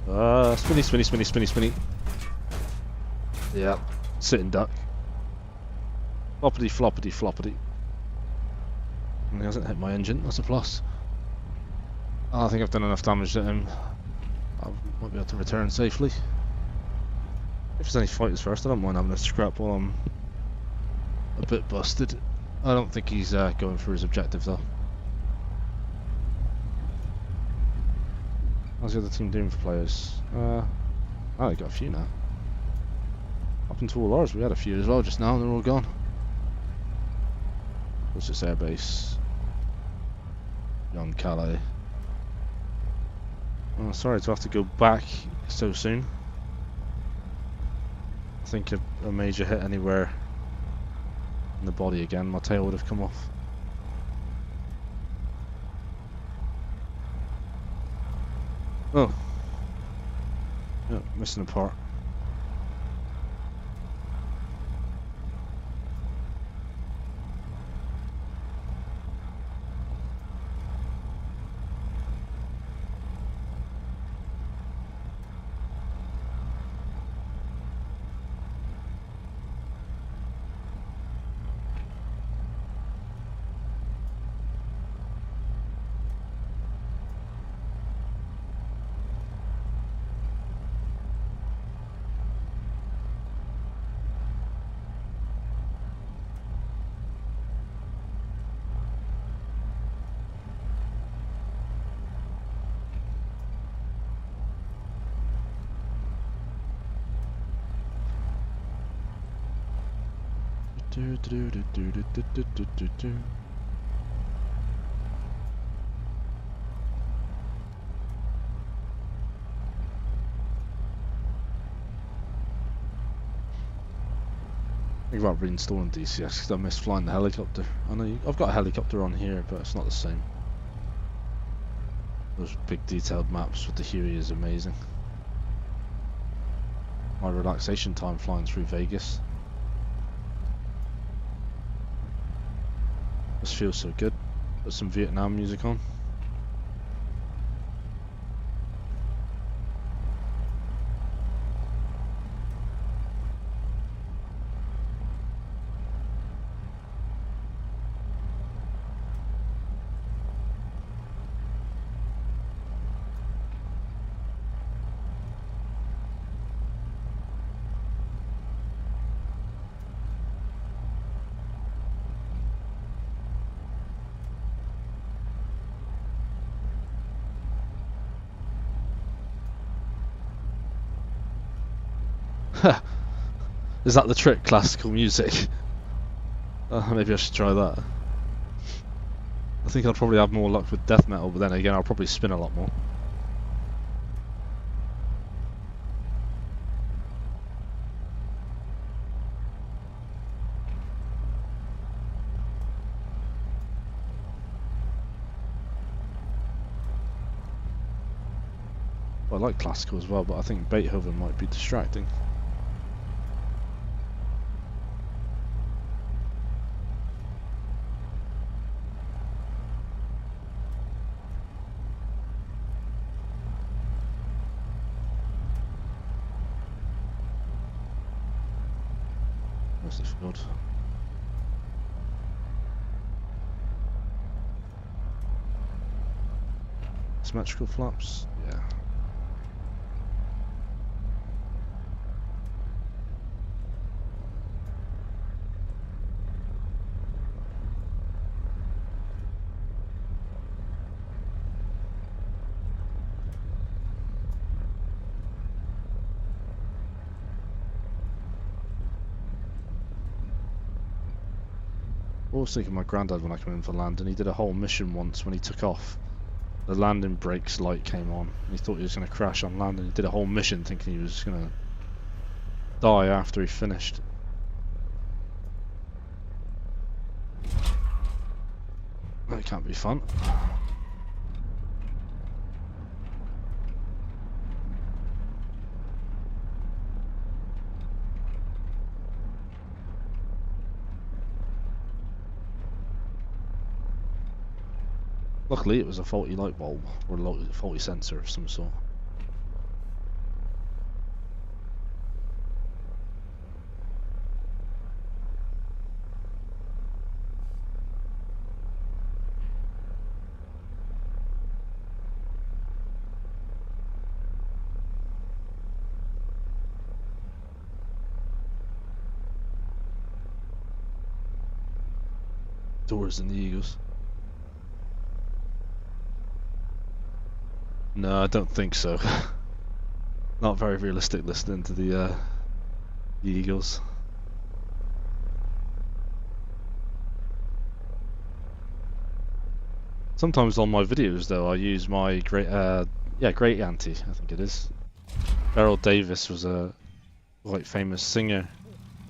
Speaker 1: Spinny, spinny, spinny, spinny, spinny. Yeah, sitting duck. Floppity, floppity, floppity. And he hasn't hit my engine, that's a plus. I think I've done enough damage to him. I might be able to return safely. If there's any fighters first, I don't mind having a scrap while I'm a bit busted. I don't think he's going for his objective though. How's the other team doing for players? Oh, they got a few now. Up into all ours, we had a few as well just now and they're all gone. What's this airbase? Beyond Calais. Oh, sorry to have to go back so soon. I think a major hit anywhere in the body again, my tail would have come off. Oh. Yeah, missing a part. Think about reinstalling DCS because I miss flying the helicopter. I know I've got a helicopter on here, but it's not the same. Those big detailed maps with the Huey is amazing. My relaxation time flying through Vegas. This feels so good. Put some Vietnam music on. Is that the trick? Classical music? Maybe I should try that. I think I'll probably have more luck with death metal, but then again I'll probably spin a lot more. I like classical as well, but I think Beethoven might be distracting. Where's the field? Symmetrical flaps? Yeah. I was thinking of my granddad when I came in for landing. He did a whole mission once when he took off. The landing brakes light came on. And he thought he was going to crash on landing. He did a whole mission thinking he was going to die after he finished. can't be fun. Luckily, it was a faulty light bulb or a faulty sensor of some sort. Doors and the Eagles. No, I don't think so. Not very realistic listening to the Eagles. Sometimes on my videos though, I use my great auntie, I think it is. Beryl Davis was a quite famous singer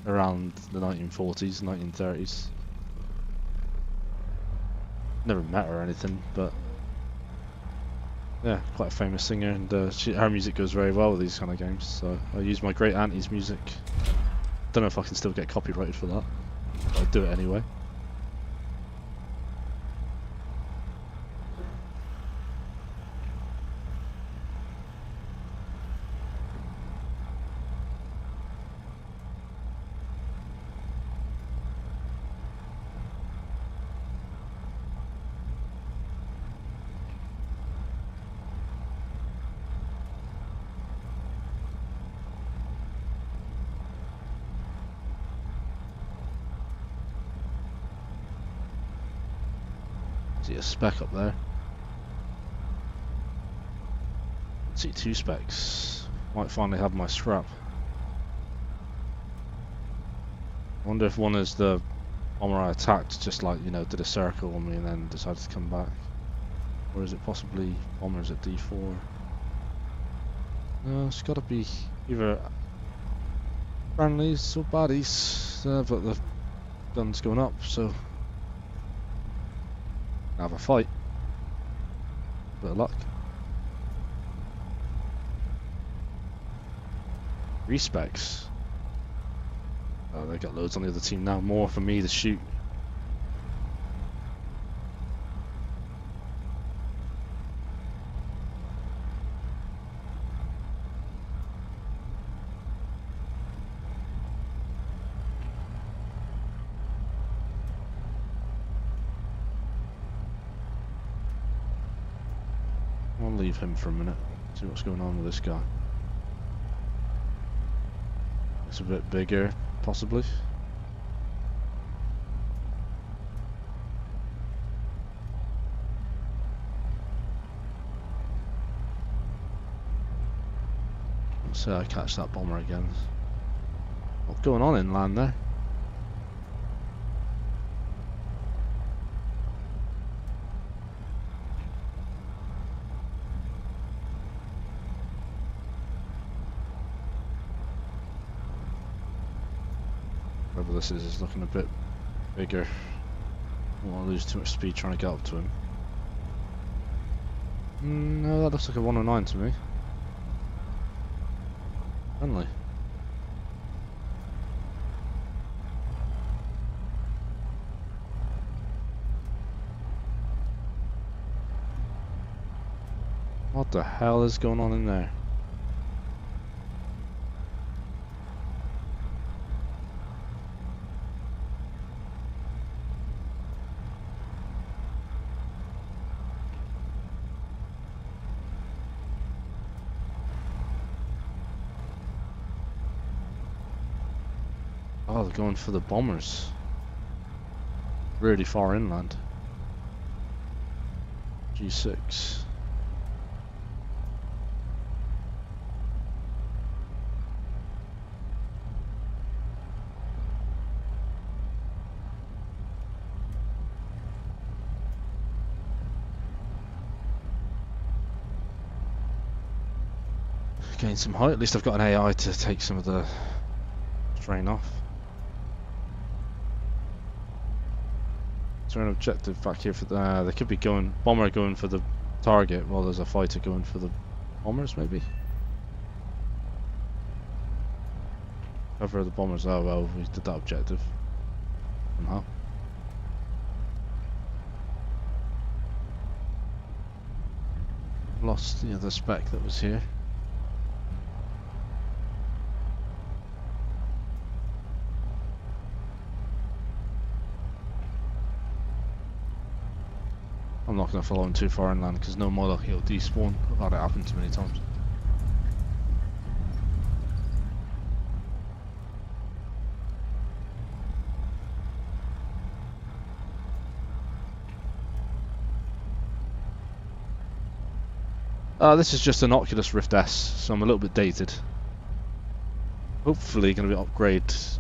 Speaker 1: around the 1940s, 1930s. Never met her or anything, but yeah, quite a famous singer, and her music goes very well with these kind of games. So I use my great auntie's music. Don't know if I can still get copyrighted for that, but I do it anyway. See a speck up there. See 2 specks. Might finally have my scrap. I wonder if one is the bomber I attacked, just like, you know, did a circle on me and then decided to come back. Or is it possibly bombers at D4? No, it's gotta be either friendlies or baddies. But the gun's going up, so have a fight. Bit of luck. 3 specs. Oh, they got loads on the other team now. More for me to shoot. I'll leave him for a minute. See what's going on with this guy. It's a bit bigger, possibly. Let's say I catch that bomber again. What's going on inland there? Whatever this is looking a bit bigger. I don't want to lose too much speed trying to get up to him. No, that looks like a 109 to me. Friendly. What the hell is going on in there? Oh, they're going for the bombers. Really far inland. G6. Gain some height. At least I've got an AI to take some of the strain off. Is there an objective back here for the... they could be going... bomber going for the target while there's a fighter going for the bombers, maybe? Cover the bombers. Oh well, we did that objective. Somehow. Lost the other spec that was here. I'm not going to follow him too far inland because no more he'll despawn. I've had it happen too many times. This is just an Oculus Rift S, so I'm a little bit dated. Hopefully going to be upgraded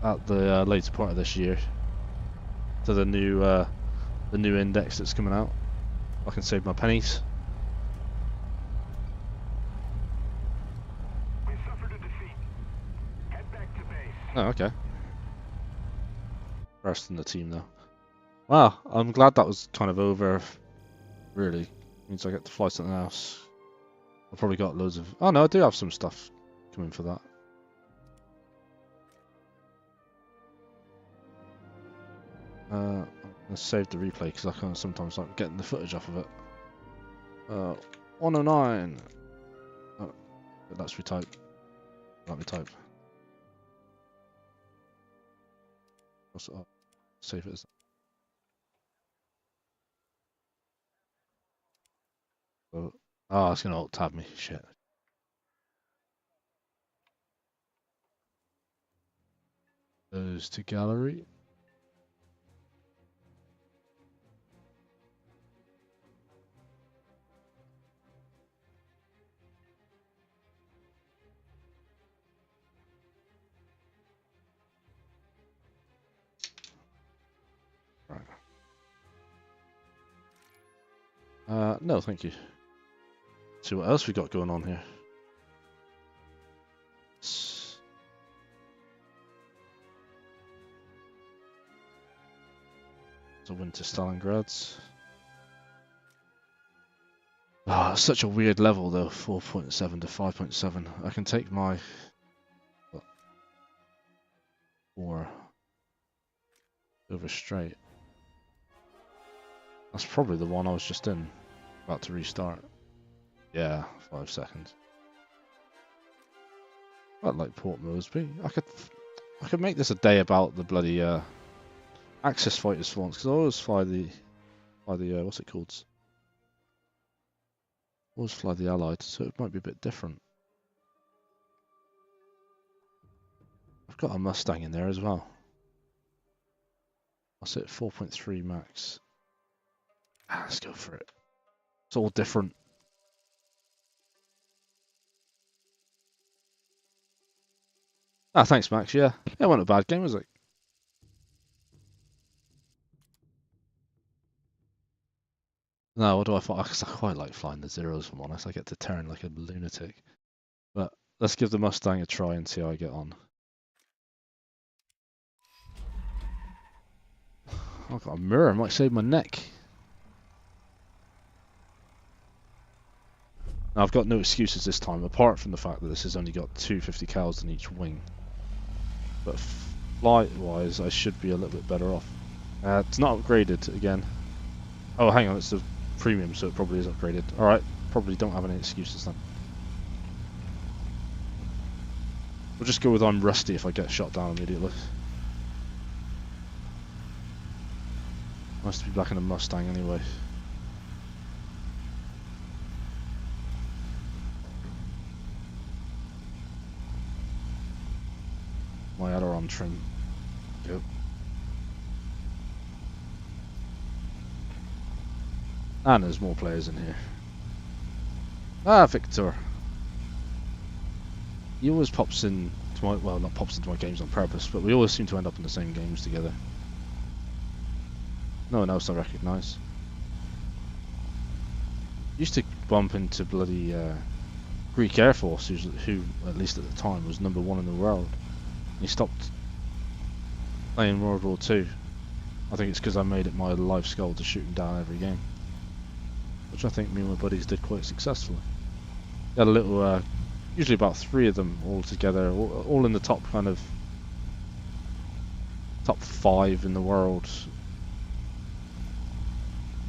Speaker 1: at the later part of this year to the new index that's coming out. I can save my pennies.
Speaker 2: We suffered a defeat. Head back to base.
Speaker 1: Oh, okay. Rest in the team though. Wow, I'm glad that was kind of over. Really means I get to fly something else. I've probably got loads of... oh no, I do have some stuff coming for that. I'm gonna save the replay because I kind of sometimes like getting the footage off of it. 109. Oh, let's retype. Let me type. Save it as... oh, it's gonna alt tab me. Shit. Goes to gallery. Right. No, thank you. See what else we got going on here. So Winter Stalingrad's. Ah, it's such a weird level though. 4.7 to 5.7. I can take my 4 over straight. That's probably the one I was just in. About to restart. Yeah, 5 seconds. I like Port Moresby. I could make this a day about the bloody Axis fighters for once, because I always fly the what's it called? Always fly the Allied, so it might be a bit different. I've got a Mustang in there as well. I'll set 4.3 max. Let's go for it. It's all different. Ah, thanks, Max. Yeah, it wasn't a bad game, was it? No, what do I find? Because I quite like flying the Zeros, if I'm honest. I get to turn like a lunatic. But let's give the Mustang a try and see how I get on. I've got a mirror. I might save my neck. Now, I've got no excuses this time, apart from the fact that this has only got 250 cals in each wing. But flight-wise, I should be a little bit better off. It's not upgraded again. Oh, hang on, it's the premium, so it probably is upgraded. Alright, probably don't have any excuses then. We'll just go with I'm rusty if I get shot down immediately. Nice to be back in a Mustang anyway. My aileron trim. Yep. And there's more players in here. Ah, Victor. He always pops in to my, well, not pops into my games on purpose, but we always seem to end up in the same games together. No one else I recognise. Used to bump into bloody Greek Air Force, who, at least at the time, was #1 in the world. He stopped playing World War II. I think it's because I made it my life goal to shoot him down every game, which I think me and my buddies did quite successfully. We had a little, usually about 3 of them all together, all in the top kind of top 5 in the world.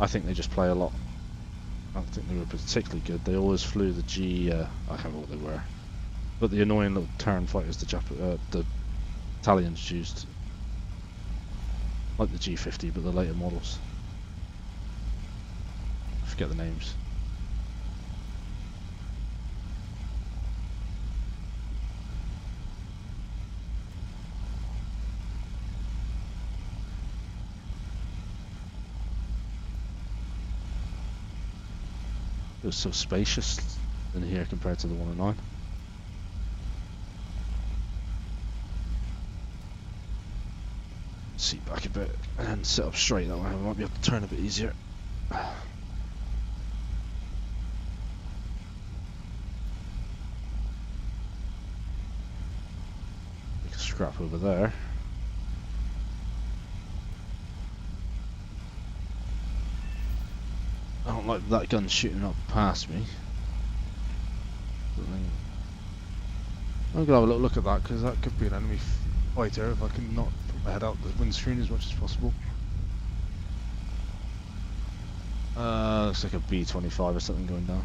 Speaker 1: I think they just play a lot. I don't think they were particularly good. They always flew the G. I can't remember what they were, but the annoying little turn fighters the Italians used, like the G50, but the later models. I forget the names. It was so spacious in here compared to the 109. Seat back a bit and sit up straight, that way I might be able to turn a bit easier. Make a scrap over there. I don't like that gun shooting up past me. I'm gonna have a little look at that, because that could be an enemy fighter if I can not put my head out the windscreen as much as possible. Looks like a B-25 or something going down.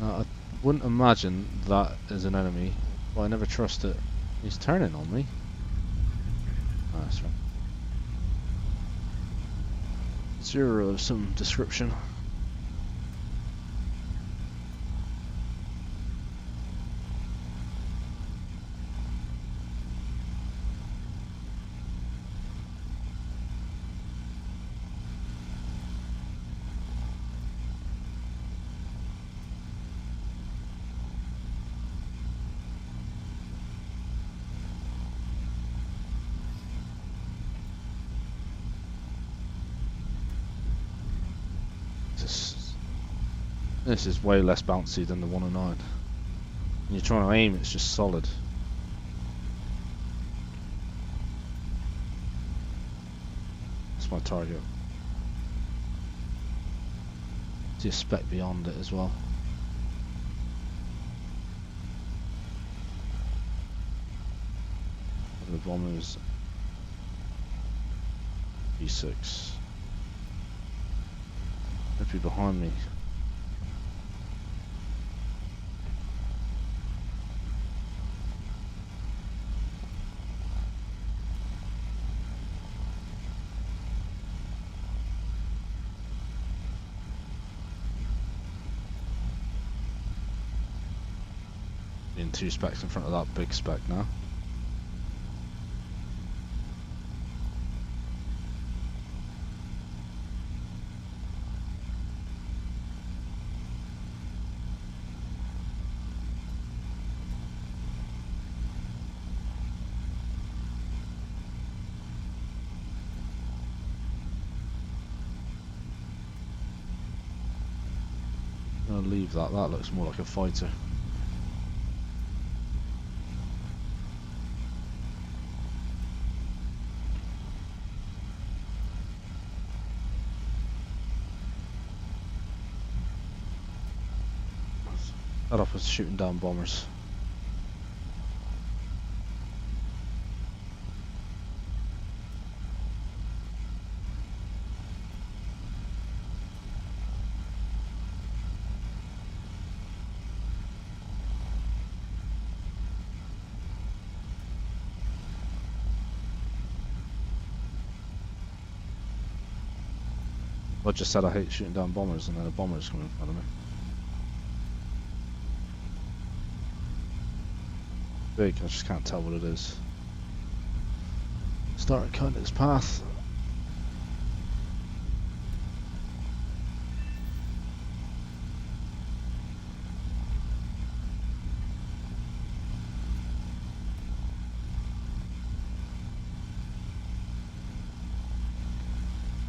Speaker 1: I wouldn't imagine that is an enemy, but I never trust it. He's turning on me. Ah, that's right. 0 of some description. This is way less bouncy than the 109. When you're trying to aim, it's just solid. That's my target. See a spec beyond it as well. The bombers. B6. Might be behind me. In 2 specs in front of that big spec now. I'll leave that. That looks more like a fighter. That up was shooting down bombers. I just said I hate shooting down bombers, and then a bomber's coming in front of me. Big, I just can't tell what it is. Started cutting its path.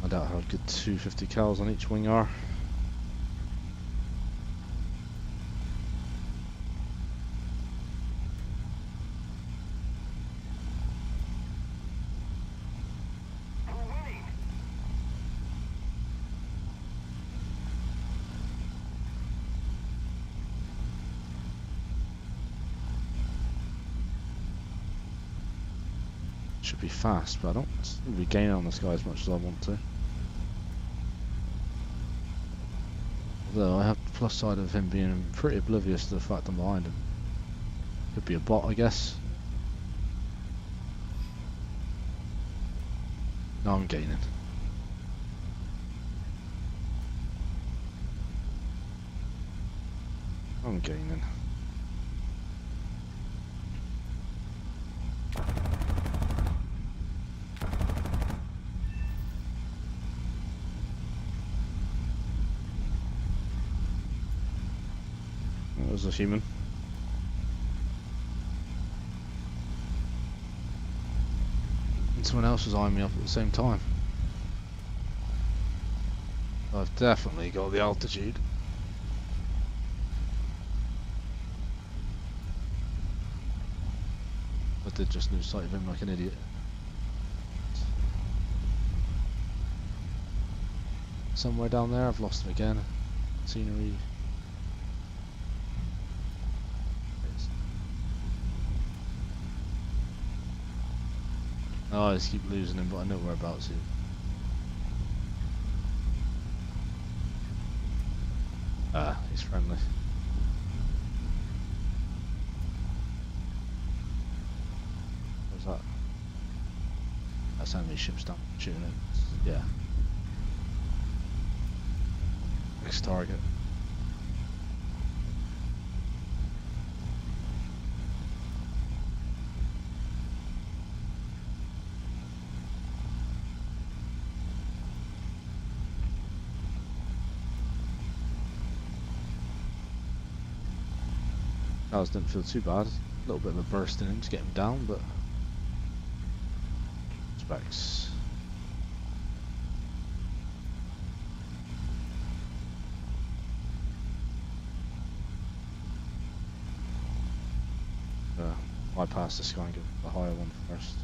Speaker 1: I doubt how good 250 cals on each wing are. should be fast, but I don't seem to be gaining on this guy as much as I want to. Although I have the plus side of him being pretty oblivious to the fact I'm behind him. Could be a bot, I guess. No, I'm gaining. I'm gaining. That was a human. And someone else was eyeing me up at the same time. I've definitely got the altitude. I did just lose sight of him like an idiot. Somewhere down there, I've lost him again. Scenery. Oh, I just keep losing him, but I know whereabouts he is. Ah, he's friendly. What's that? That's enemy ships down shooting it. Yeah. Next target. That didn't feel too bad. A little bit of a burst in him to get him down, but specs. Bypass this guy and get the higher one first.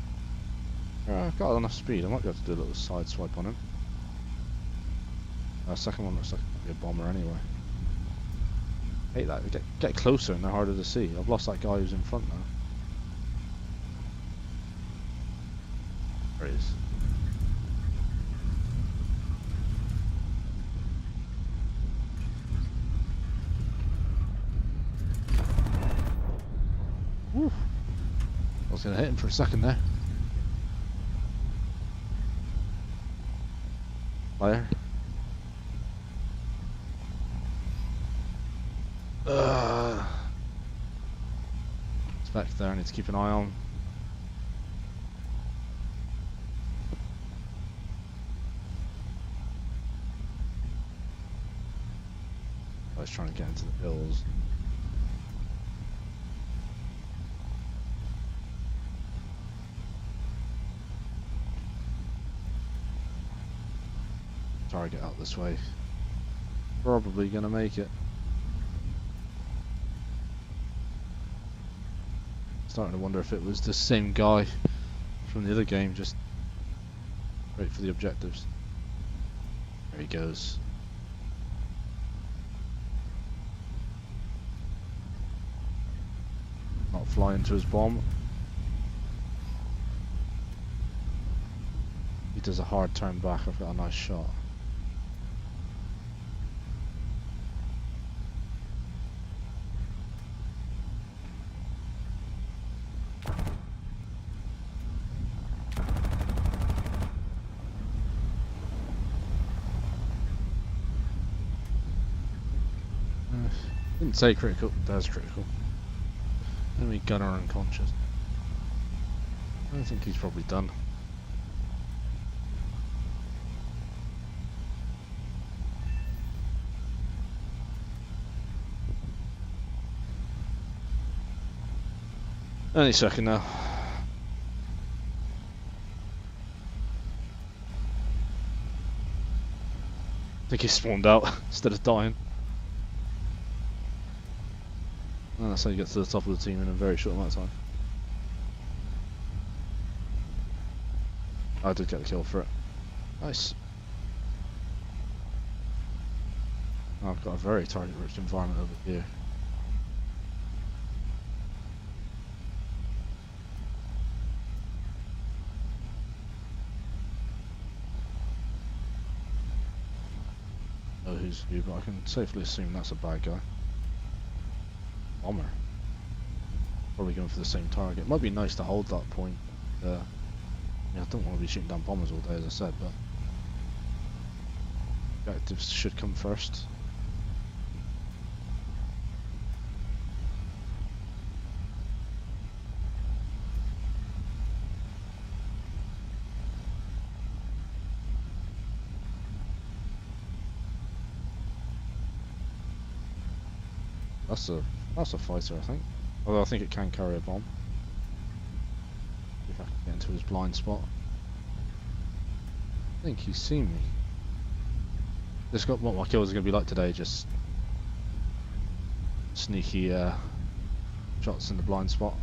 Speaker 1: I've got enough speed. I might be able to do a little side swipe on him. Second one looks like it might be a bomber anyway. Hate that. Get closer and they're harder to see. I've lost that guy who's in front now. There he is. Woo. I was gonna hit him for a second there. Fire. It's back there, I need to keep an eye on. I was trying to get into the hills. Target out this way. Probably gonna make it. Starting to wonder if it was the same guy from the other game, just wait for the objectives. There he goes. Not fly into his bomb. He does a hard turn back. I've got a nice shot. Didn't say critical, that's critical. Enemy gunner unconscious. I think he's probably done. Any second now. I think he spawned out instead of dying. And that's how you get to the top of the team in a very short amount of time. I did get the kill for it. Nice. Oh, I've got a very target-rich environment over here. view, but I can safely assume that's a bad guy. Bomber. Probably going for the same target. Might be nice to hold that point. Yeah, I don't want to be shooting down bombers all day, as I said, but objectives should come first. That's a fighter, I think. Although I think it can carry a bomb. If I can get into his blind spot. I think he's seen me. This got what my kills are gonna be like today, just sneaky shots in the blind spot.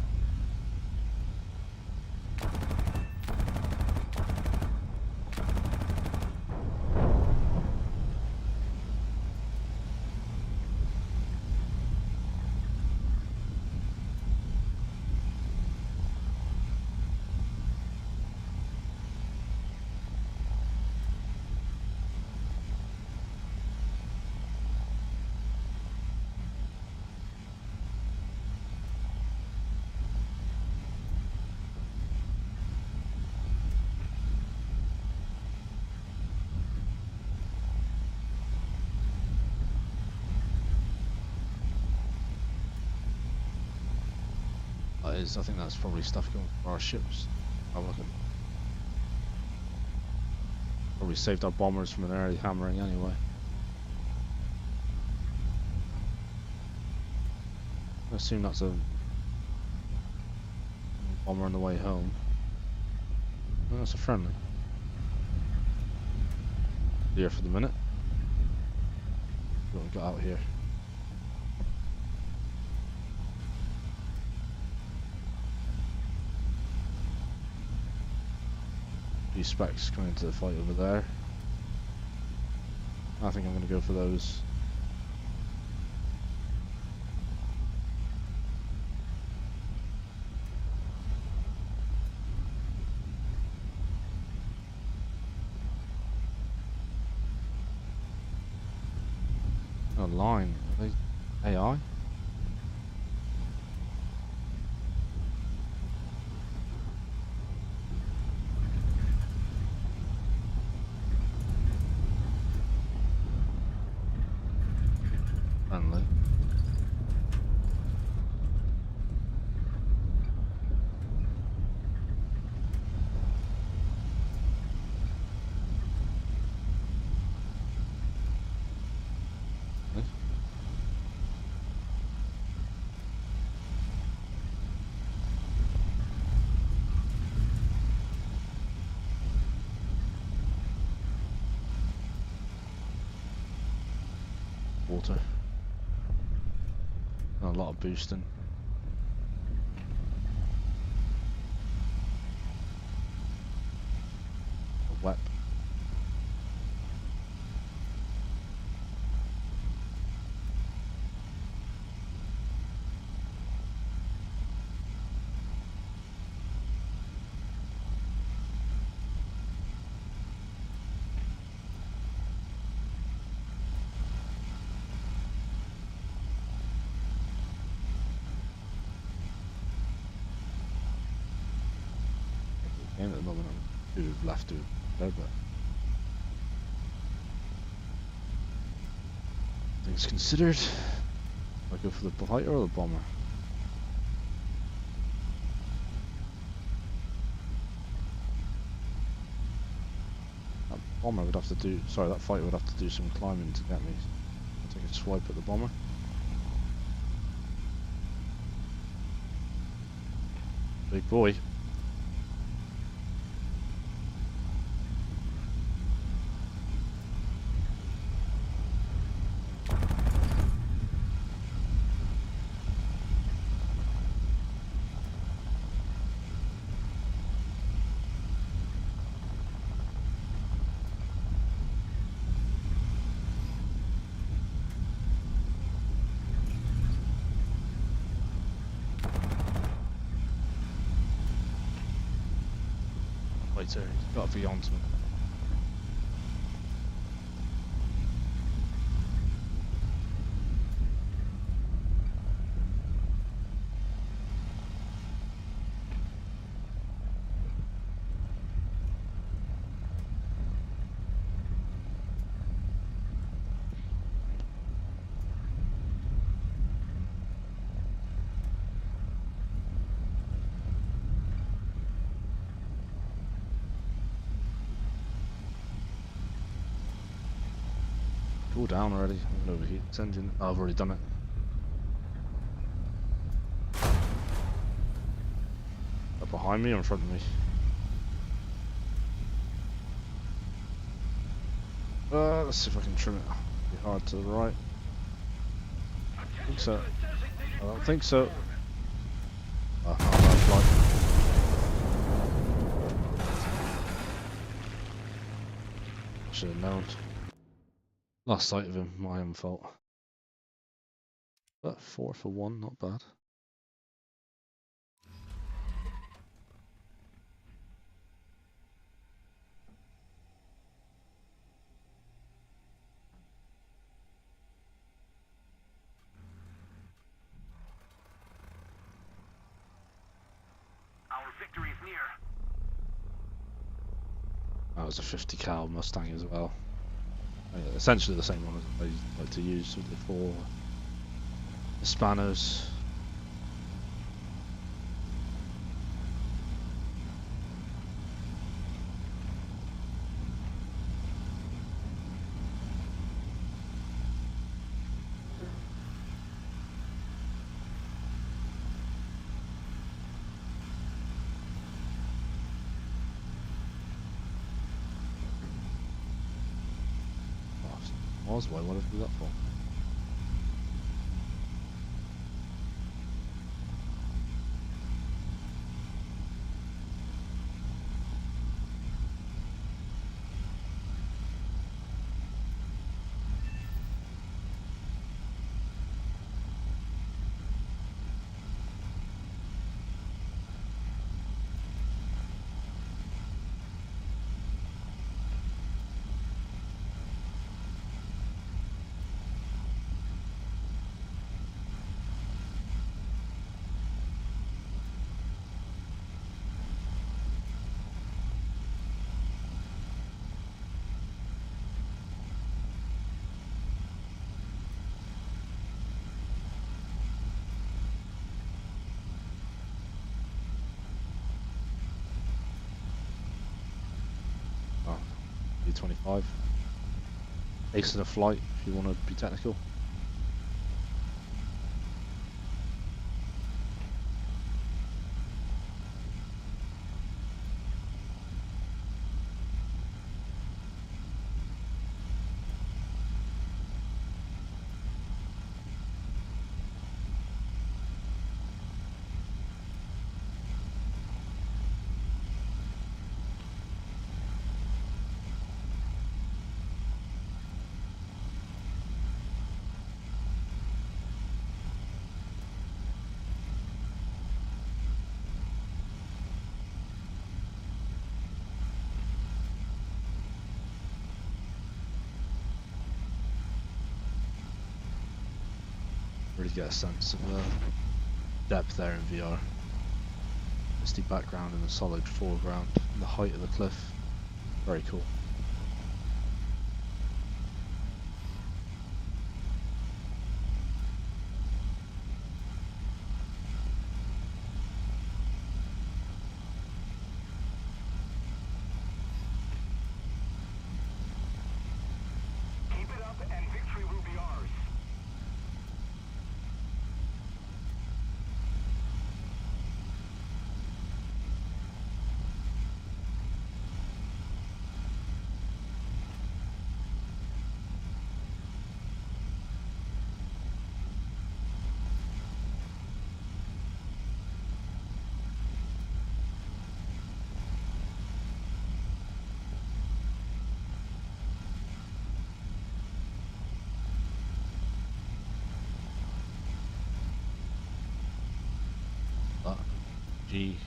Speaker 1: I think that's probably stuff going for our ships. I reckon. Probably saved our bombers from an early hammering anyway. I assume that's a bomber on the way home. No, that's a friendly. Here for the minute. What we got out here? These specs coming into the fight over there. I think I'm going to go for those. A line. Are they AI? Friendly. Water. A lot of boosting. A wep. At the moment I'm too left to there, but things considered, I go for the fighter or the bomber. That bomber would have to do, sorry, that fighter would have to do some climbing to get me. I'll take a swipe at the bomber. Big boy. He's got to be on to me. cool down already. I'm gonna overheat this engine. Oh, I've already done it. Up behind me or in front of me? Let's see if I can trim it. Be hard to the right. I think so. I don't think so. Oh, bad flight. Should have known. Last sight of him, my own fault. But 4 for 1, not bad.
Speaker 2: Our victory is near.
Speaker 1: That was a 50 cal Mustang as well. Essentially the same one as I like to use with the 4 Hispanos. Why? What did I do that for? Oh, B25. Ace of the flight, if you want to be technical. Really get a sense of depth there in VR. Misty background and a solid foreground, and the height of the cliff. Very cool.
Speaker 2: Keep it up and victory will be ours.
Speaker 1: G.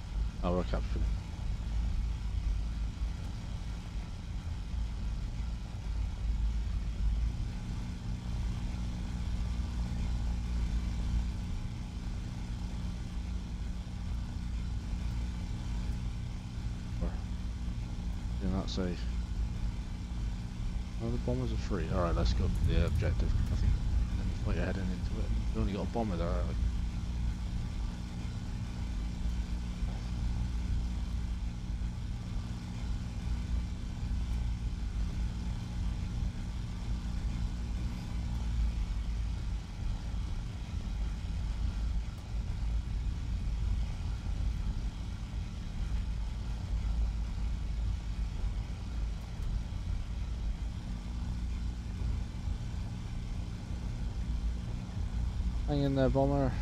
Speaker 1: Oh, we're captured. Yeah, that's safe. Oh, the bombers are free. Alright, let's go to the objective. I think then you fight your head into it. You only got a bomber there. Hang in there, bomber.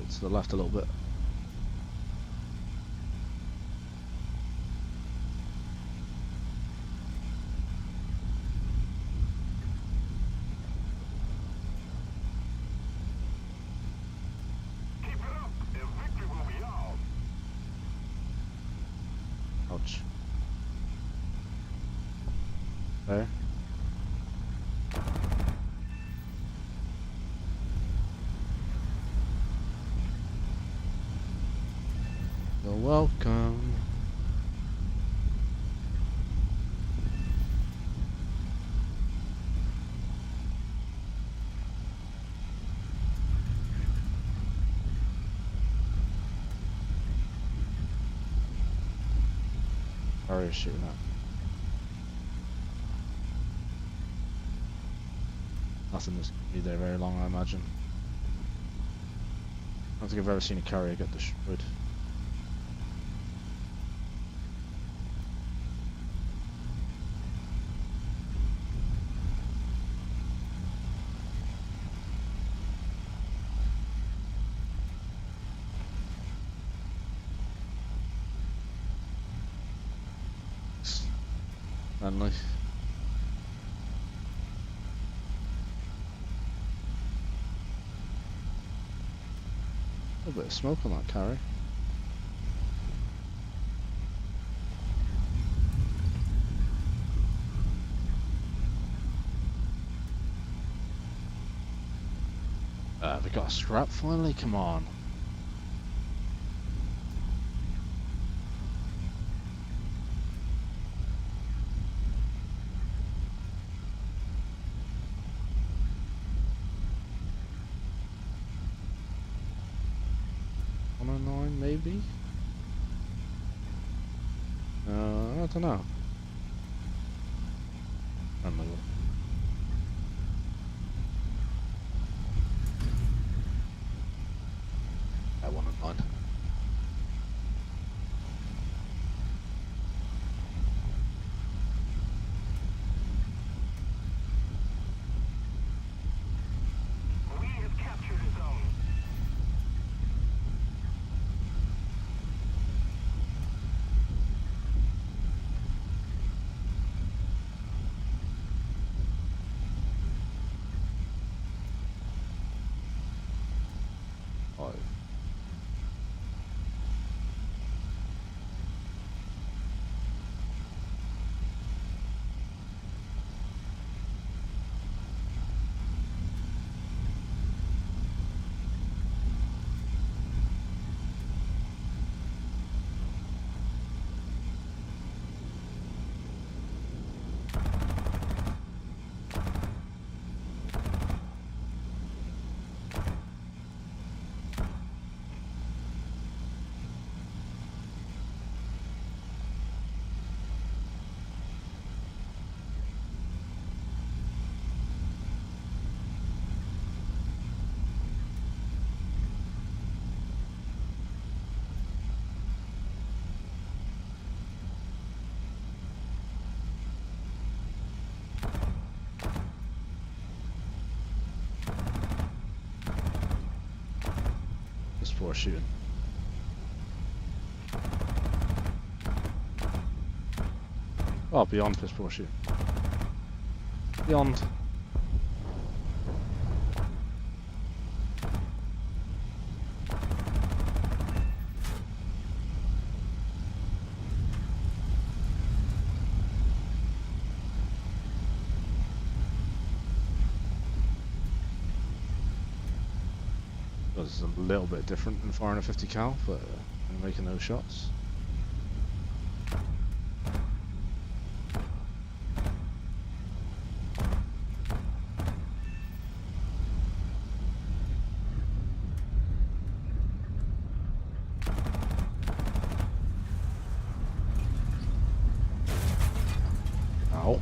Speaker 1: To the left a little bit.
Speaker 2: Keep it up, and victory will be ours.
Speaker 1: Ouch. There. You're welcome. Sorry, shooting at. Nothing that's gonna be there very long, I imagine. I don't think I've ever seen a carrier get destroyed. Friendly. A little bit of smoke on that carry. We got a scrap finally, come on. Maybe? I don't know. I don't know. I want to nine.
Speaker 2: We have captured a zone.
Speaker 1: Five. Just for shooting. Oh, beyond piss poor shooting. Beyond. It's a little bit different than firing a 50 cal, but I'm making those shots. Ow.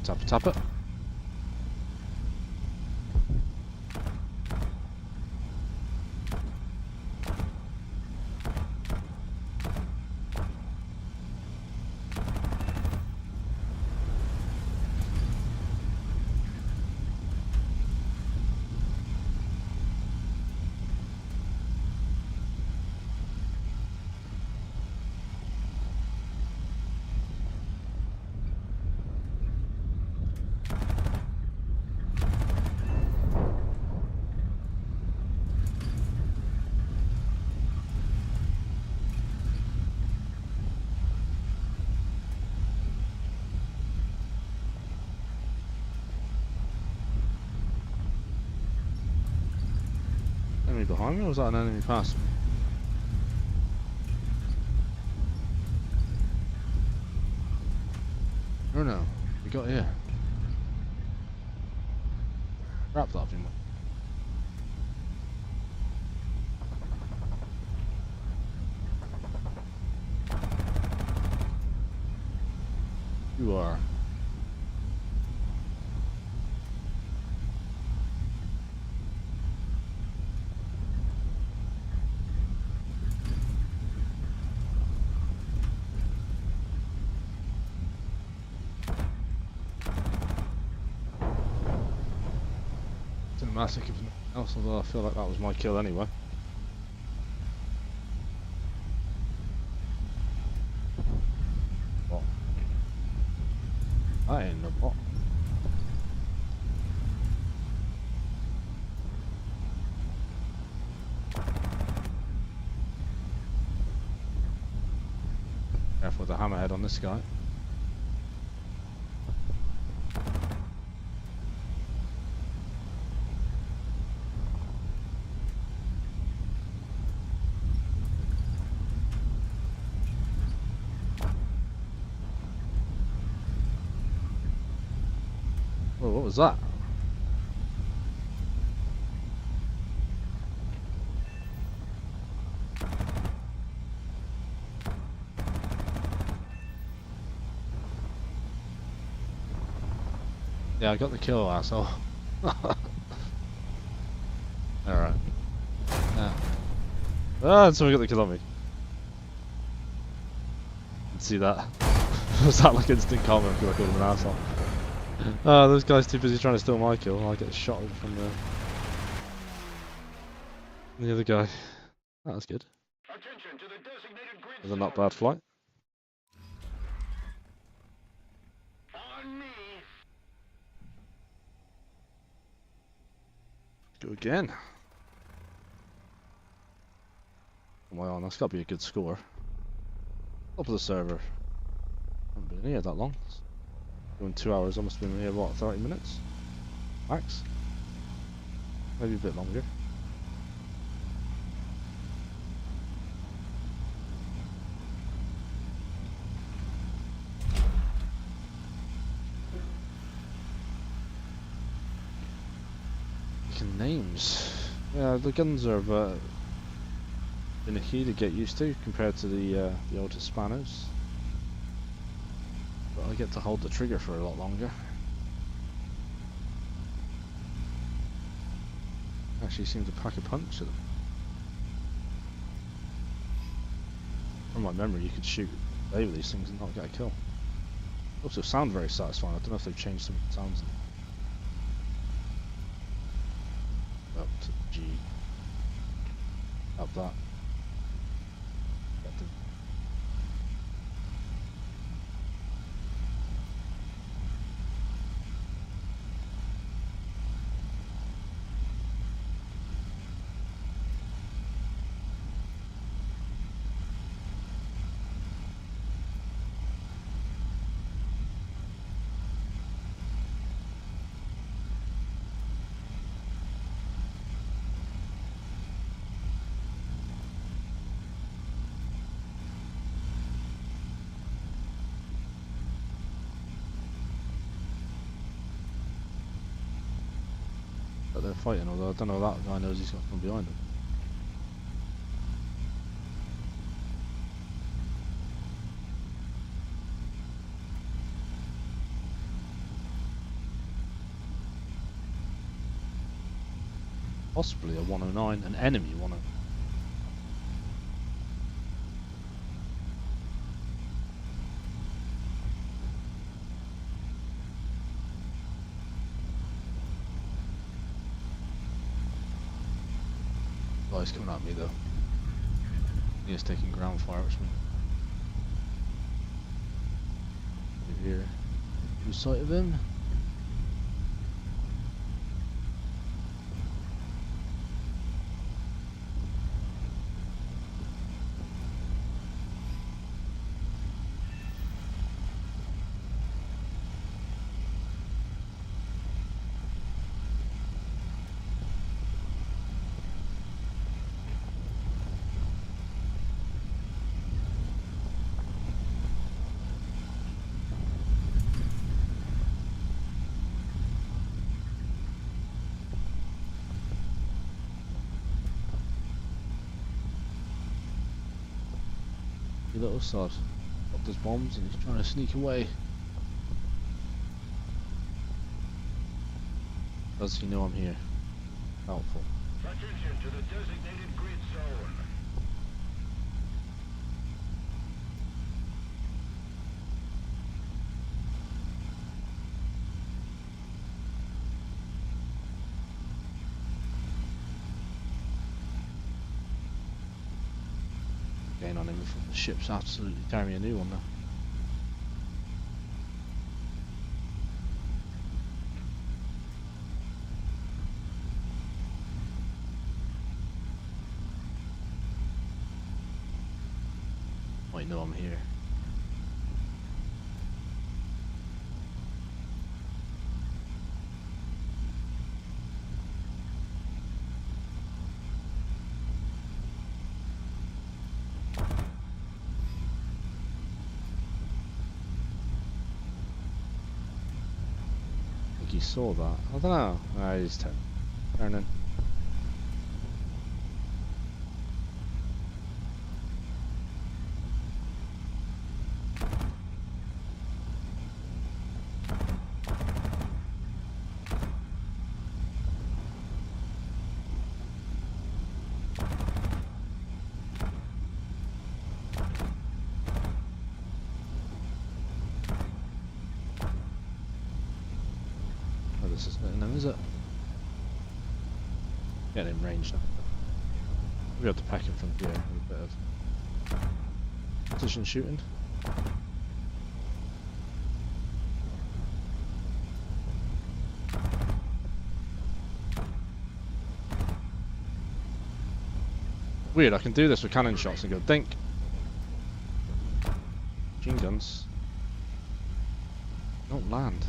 Speaker 1: Tap it, tap it, tap it. Enemy behind me, or was that an enemy past me? Oh no, we got here. Wrap that in. You are. Cinematic if nothing else, although I feel like that was my kill anyway. What? That ain't no bot. Careful with the hammerhead on this guy. Whoa, what was that? Yeah, I got the kill, asshole. Alright. Yeah. Ah, someone got the kill on me. Didn't see that. Was that like instant karma because I called him an asshole? Oh, those guys too busy trying to steal my kill. I get shot from the other guy. That was good.
Speaker 2: Attention to the designated grid
Speaker 1: It was a not
Speaker 2: zone.
Speaker 1: bad flight.
Speaker 2: On me.
Speaker 1: Go again. Am I on? That's got to be a good score. Top of the server. Haven't been in here that long. Doing 2 hours. Almost been in here what, 30 minutes? Max? Maybe a bit longer. Making names. Yeah, the guns are finicky to get used to compared to the old Hispanos. But I get to hold the trigger for a lot longer. Actually seem to pack a punch at them. From my memory, you could shoot away with these things and not get a kill. Also sound very satisfying. I don't know if they've changed some of the sounds. Up to G. Up that. Get the that they're fighting, although I don't know that guy knows he's got someone behind him. Possibly a 109, an enemy 109. Oh, he's coming at me though. He is taking ground fire, which means over here. Lose sight of him. You little sod. Dropped his bombs and he's trying to sneak away. Does he know I'm here? Doubtful.
Speaker 2: Attention to the designated grid zone.
Speaker 1: Gain on him if the ship's absolutely tearing me a new one now. Might know I'm here. I think he saw that. I don't know. Ah, he's turning. Oh, this isn't hitting him, is it? Getting in range now. We have to pack him from here with a bit of precision shooting. Weird, I can do this with cannon shots and go dink. Machine guns don't land.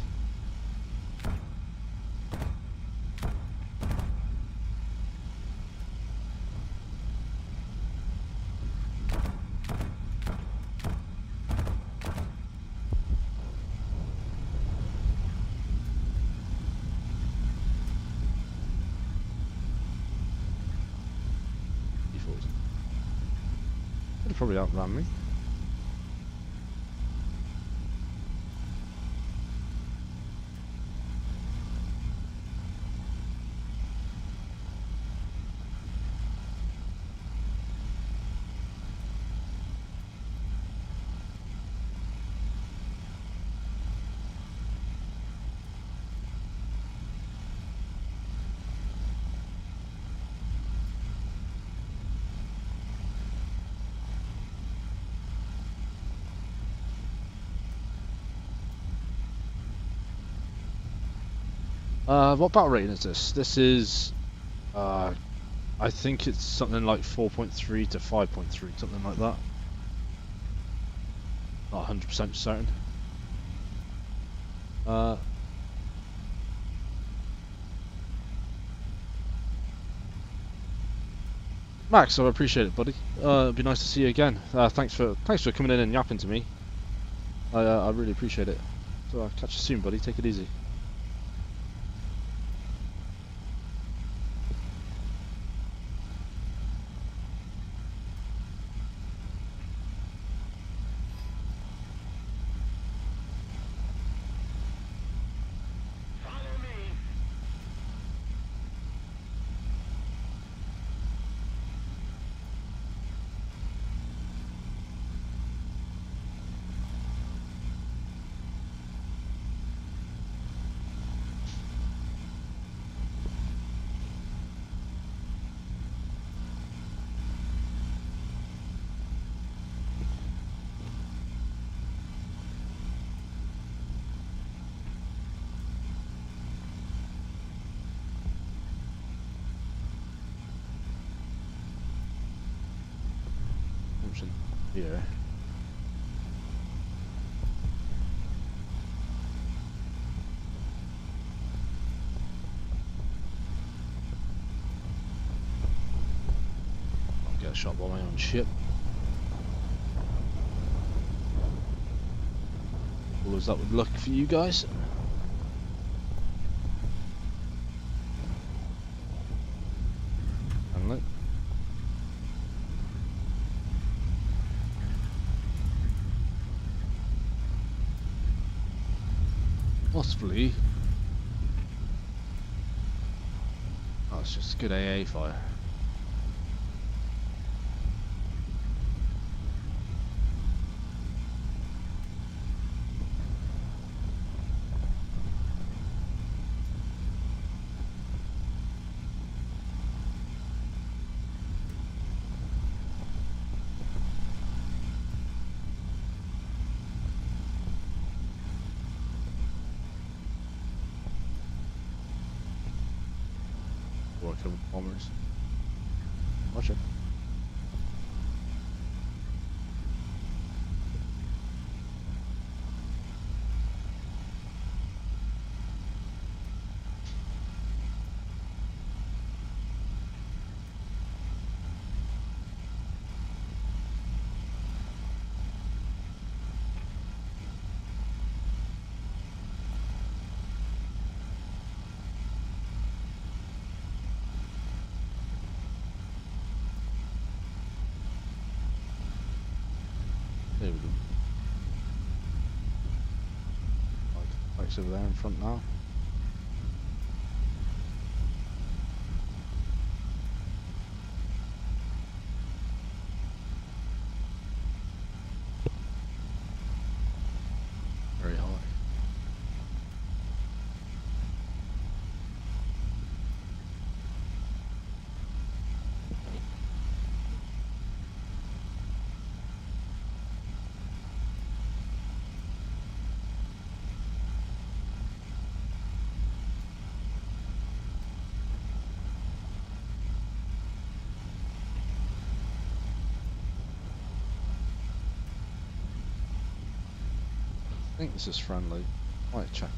Speaker 1: Could have probably outran me. What battle rating is this? This is, I think it's something like 4.3 to 5.3, something like that. Not 100% certain. Max, I appreciate it, buddy. It'd be nice to see you again. Thanks for coming in and yapping to me. I really appreciate it. So I'll catch you soon, buddy. Take it easy. here. I'll get shot by my own ship. All is that with luck for you guys. And look. Possibly. Oh, it's just a good AA fire. Working with bombers. Watch it. There we go. Right, bike's over there in front now. Very high. I think this is friendly. Might check.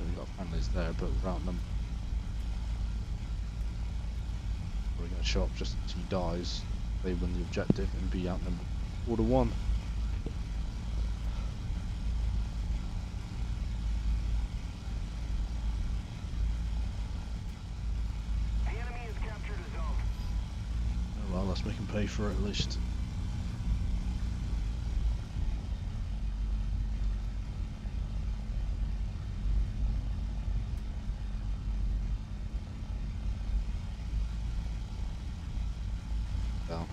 Speaker 1: We've got friendlies there, but without them. We're going to show up just until he dies. They win the objective and be outnumbered 4-1.
Speaker 2: The enemy has captured a zone.
Speaker 1: Oh well, let's make him pay for it at least. Down.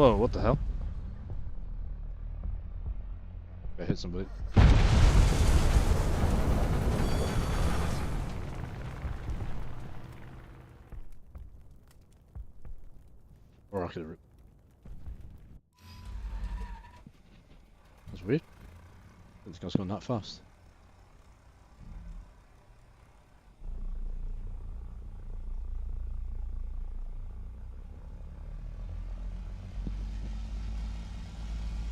Speaker 1: Whoa, what the hell? I hit somebody. Or I could have. That's weird. This guy's gone that fast.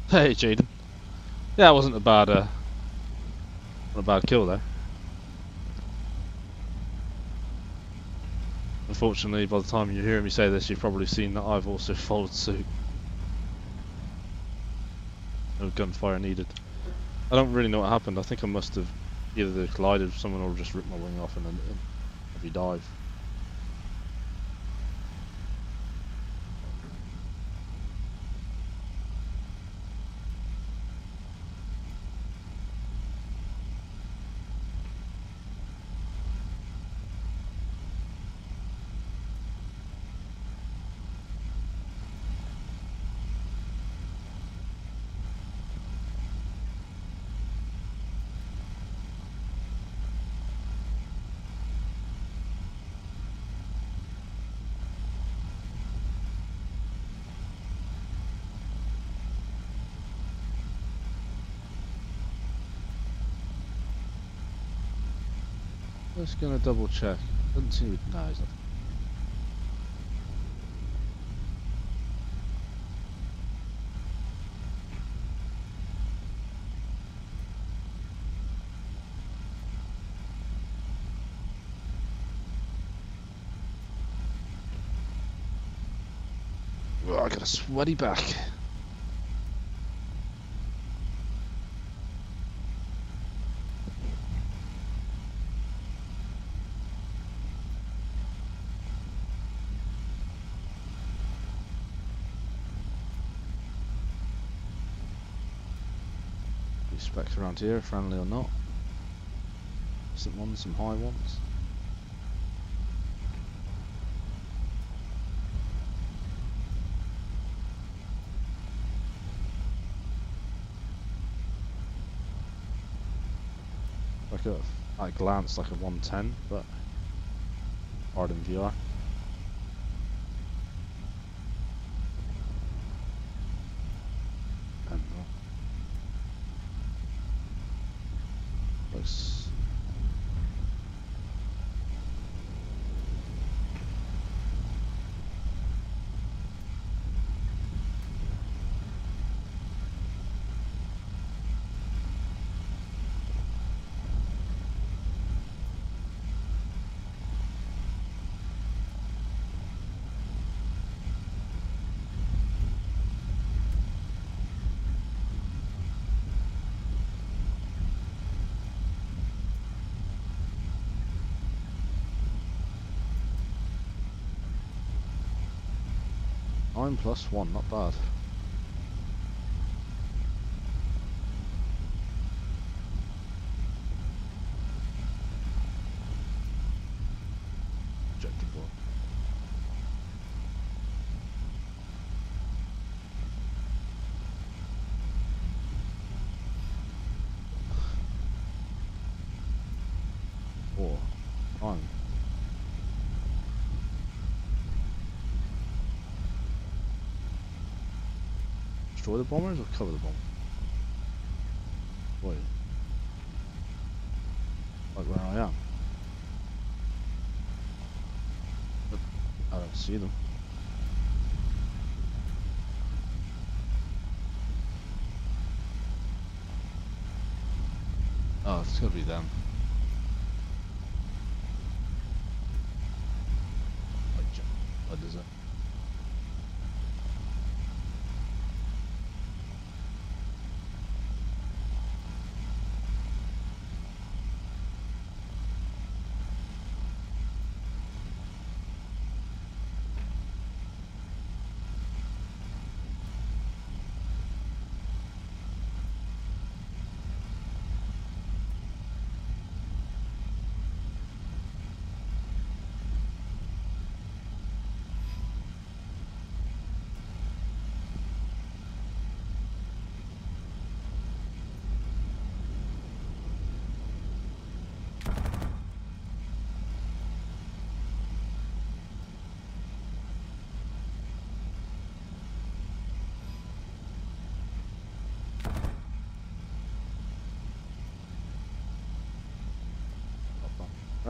Speaker 1: Hey, Jaden. Yeah, it wasn't a bad, not a bad kill there. Unfortunately, by the time you hear me say this, you've probably seen that I've also followed suit. No gunfire needed. I don't really know what happened. I think I must have either collided with someone or just ripped my wing off and then heavy dive. Just gonna double check. Doesn't seem to be. No, he's not. Oh, I got a sweaty back. These specs around here, friendly or not. Some ones, some high ones. Like at a glance, like a 110, but hard in VR. And looks. Nine plus 1, not bad. Objective. Four. 9. Destroy the bombers or cover the bomb? Wait. Like where I am. But I don't see them. Oh, it's gonna be them. What is it?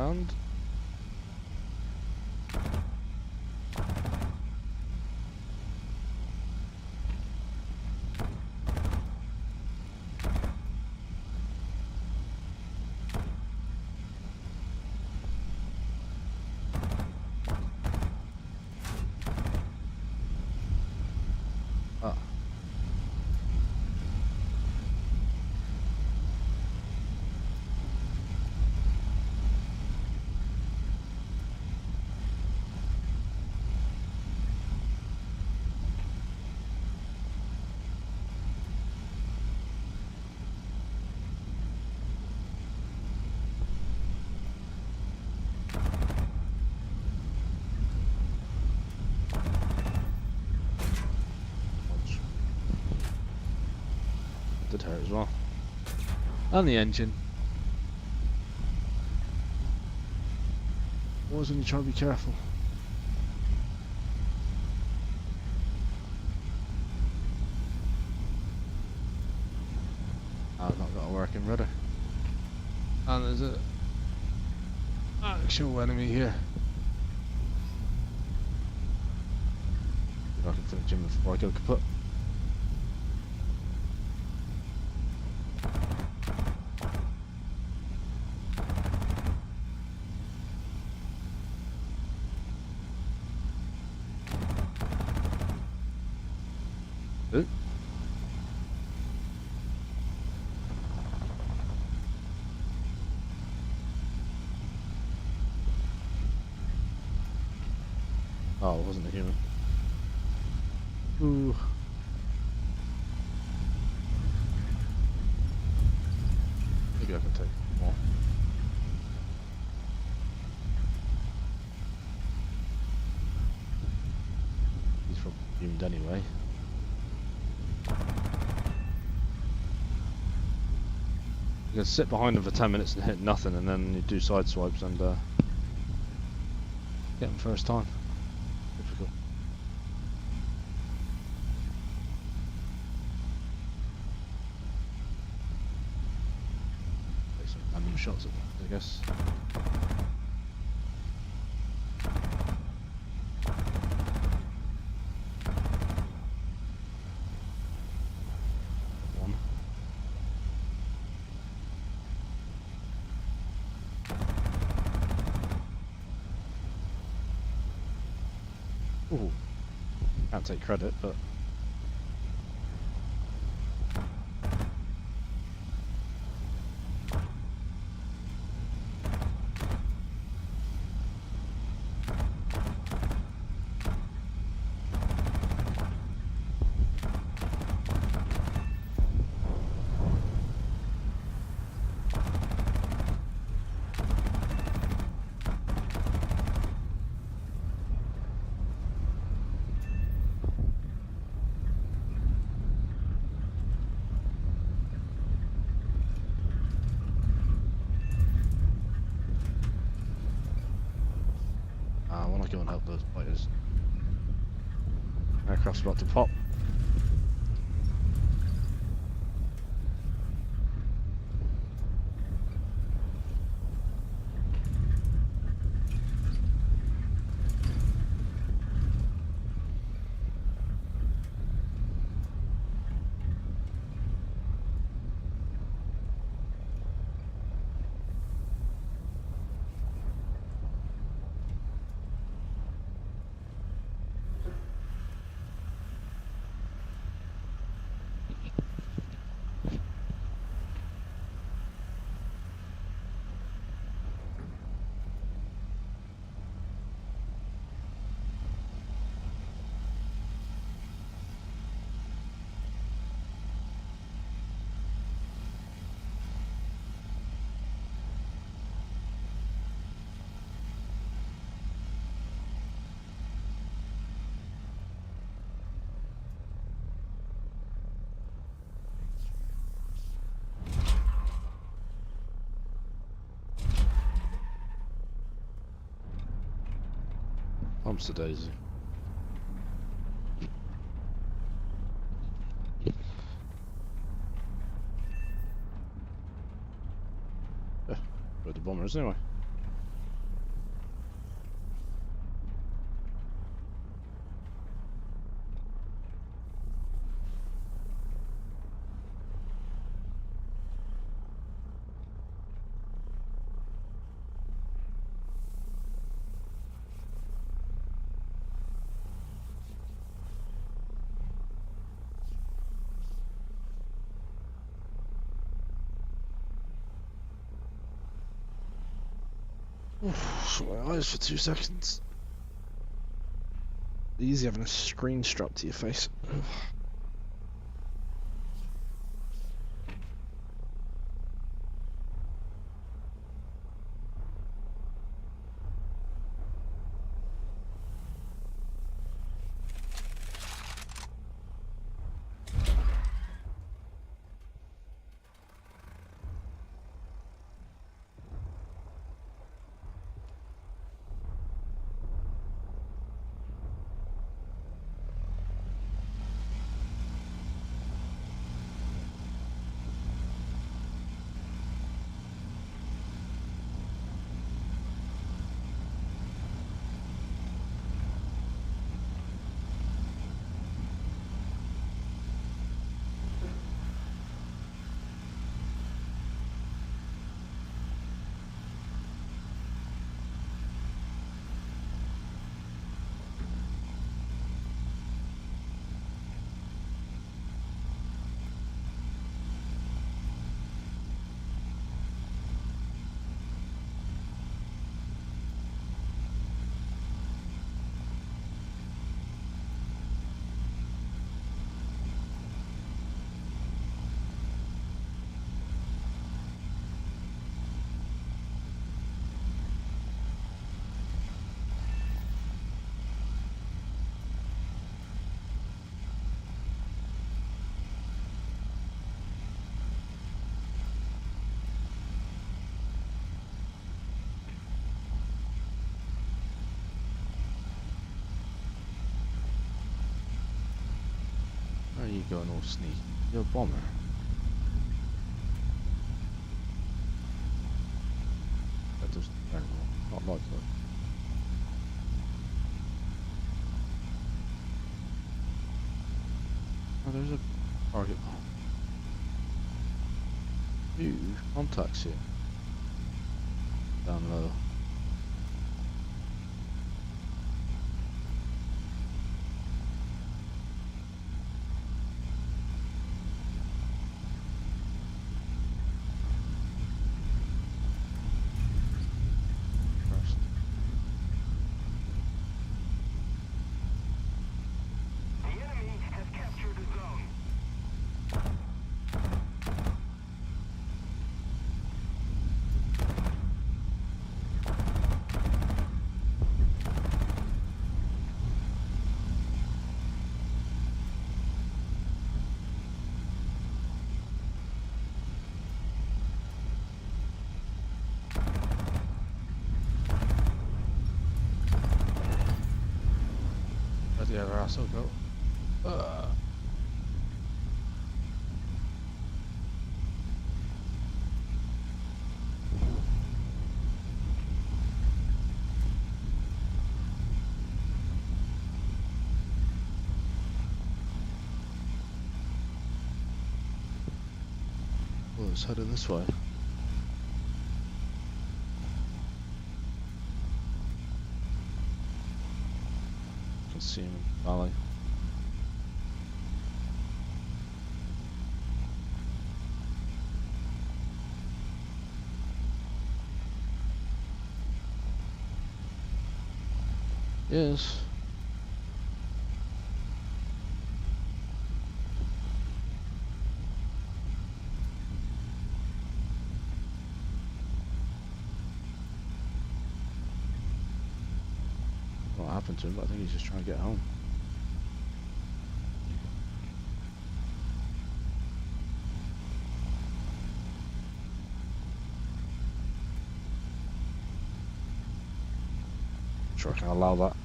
Speaker 1: Round. Ah. Did hurt as well. And the engine. Always when you try to be careful. I've not got a working rudder. And there's a actual enemy here. See if I can finish him before I go kaput. Ooh. Oh, it wasn't a human. Ooh. Maybe I can take more. He's probably doomed anyway. You can sit behind him for 10 minutes and hit nothing, and then you do side swipes and get him first time. Difficult. Take some random shots at them, I guess. One. Ooh. Can't take credit, but I want to go and help those fighters. Aircraft's about to pop. Pumps to Daisy. Yeah, got the bombers anyway. Shut my eyes for 2 seconds. Easy having a screen strapped to your face. Where are you going all sneaky? You're a bomber. That doesn't not like that. Oh, there's a target. New contacts here. Down low. First.
Speaker 2: The enemy has captured the zone.
Speaker 1: Where'd the other asshole go? Well, it's heading this way. Can see him in the valley. Yes. What happened to him? But I think he's just trying to get home. Sure I can allow that.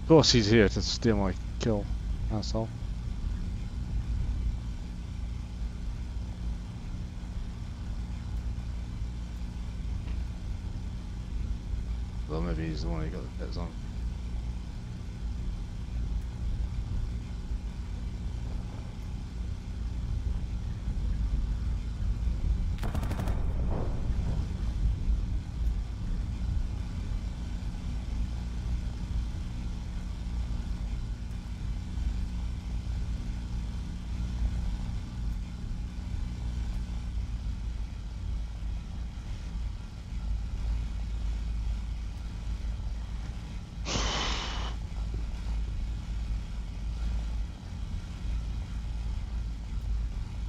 Speaker 1: course he's here to steal my kill, asshole. Well, maybe he's the one who got the bits on.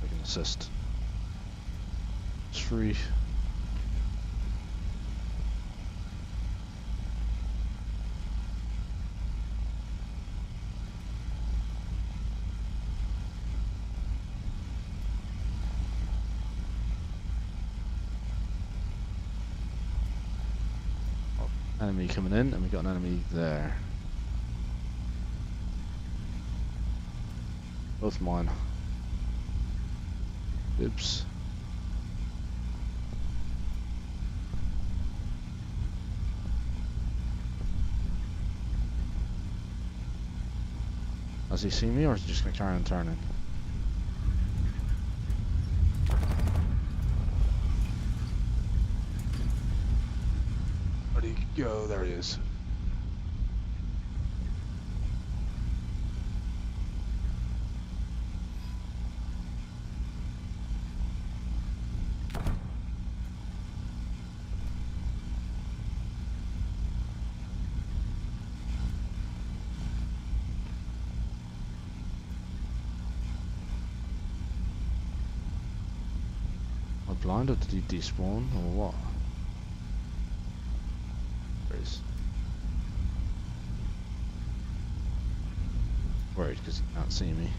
Speaker 1: I can assist. It's free. Enemy coming in, and we got an enemy there. Both mine. Oops. Has he seen me, or is he just gonna carry on turning? Where'd he go? There he is. Am I blind, or did he despawn, or what? There he is. Worried because he can't see me.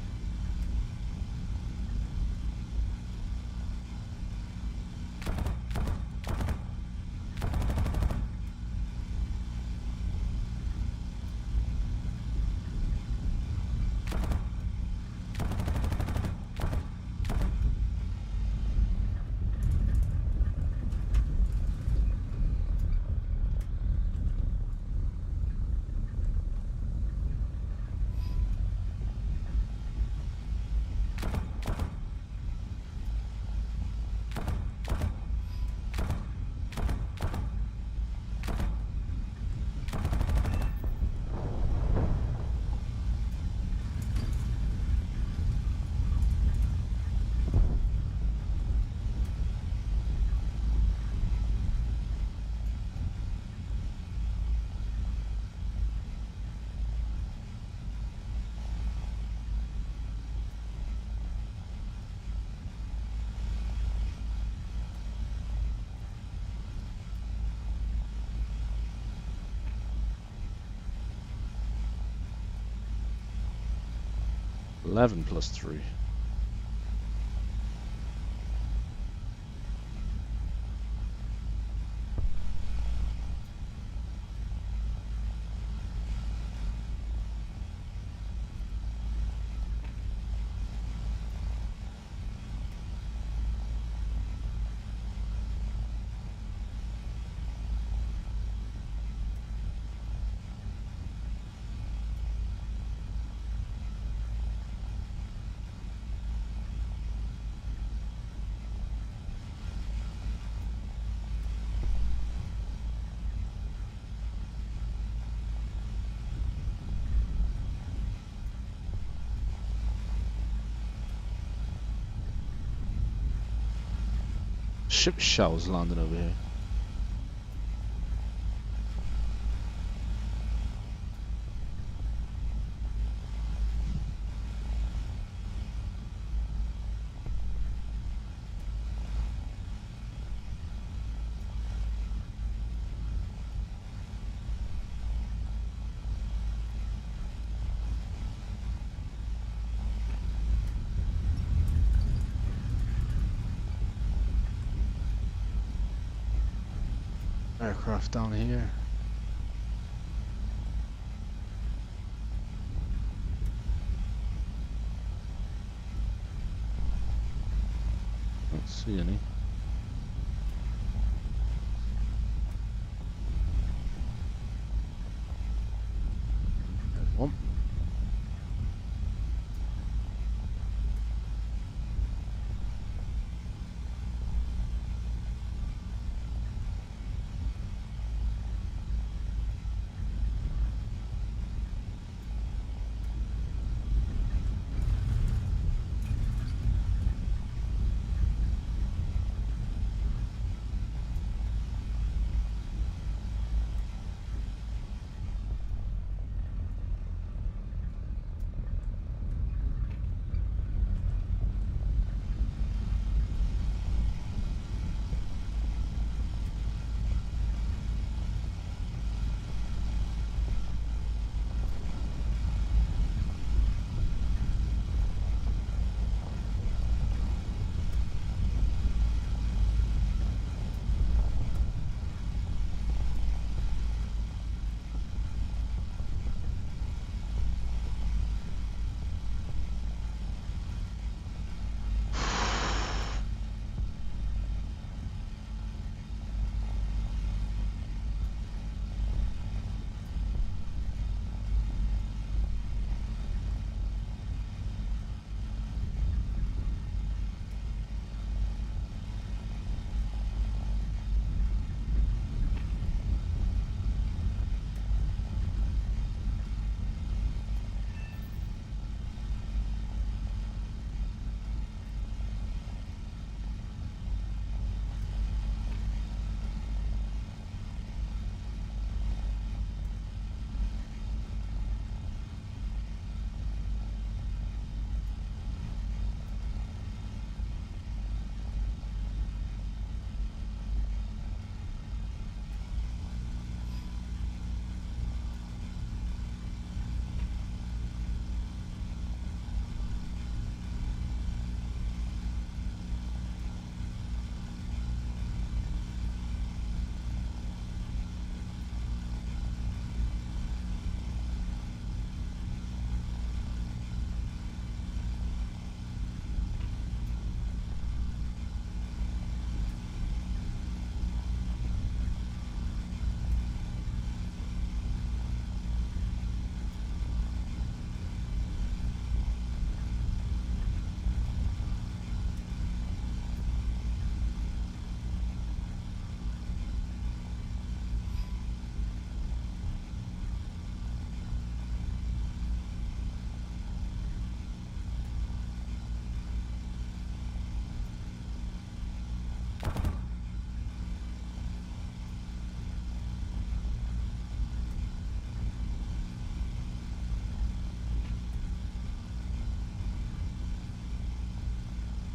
Speaker 1: +11 +3. Ship shells landing over here. Aircraft down here. see any. There's one.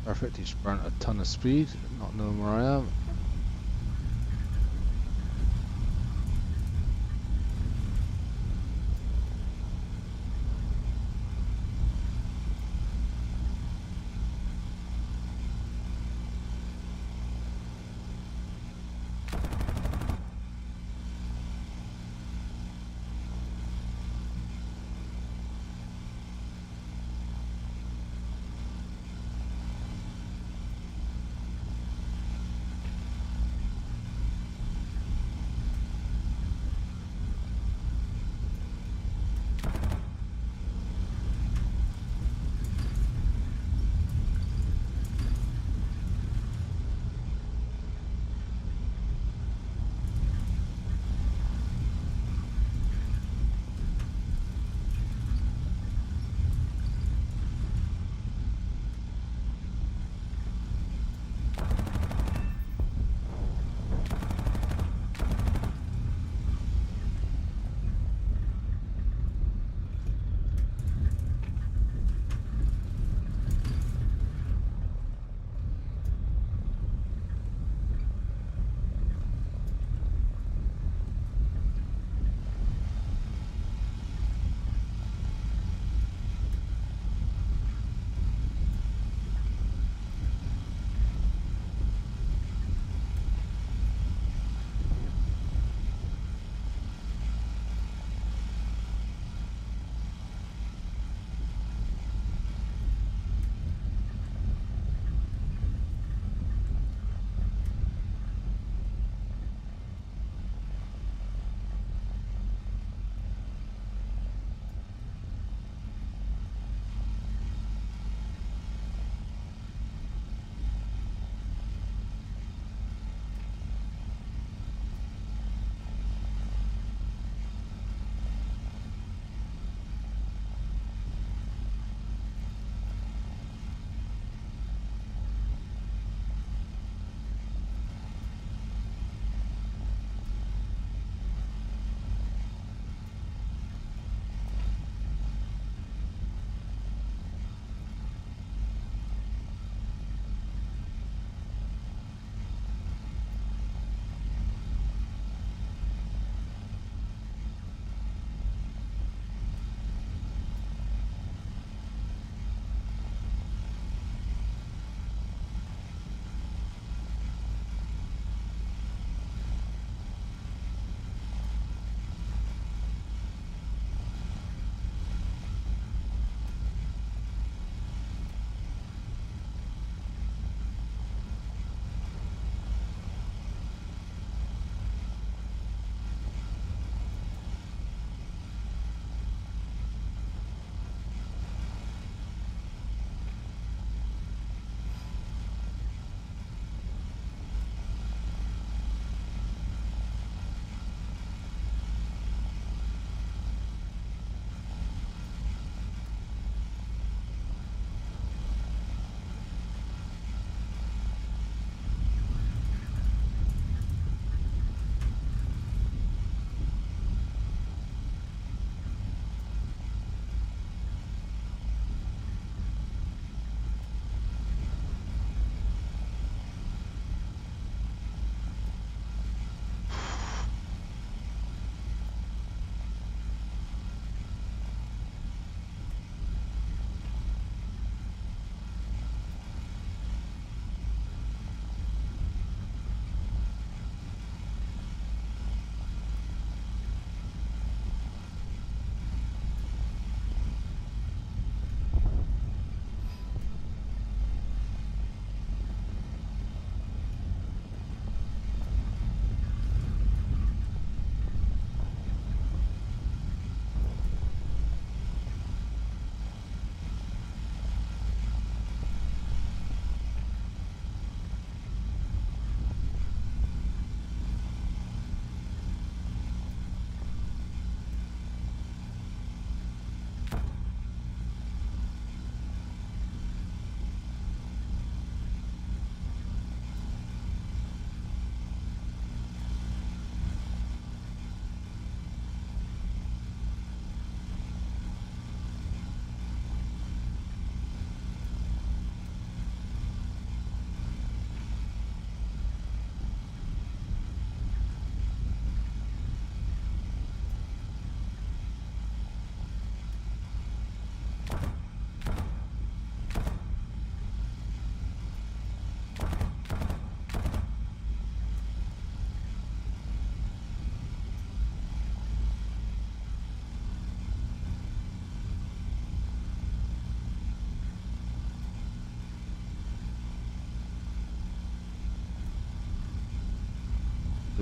Speaker 1: Perfect, he's burnt a ton of speed, not knowing where I am.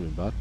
Speaker 1: been bad.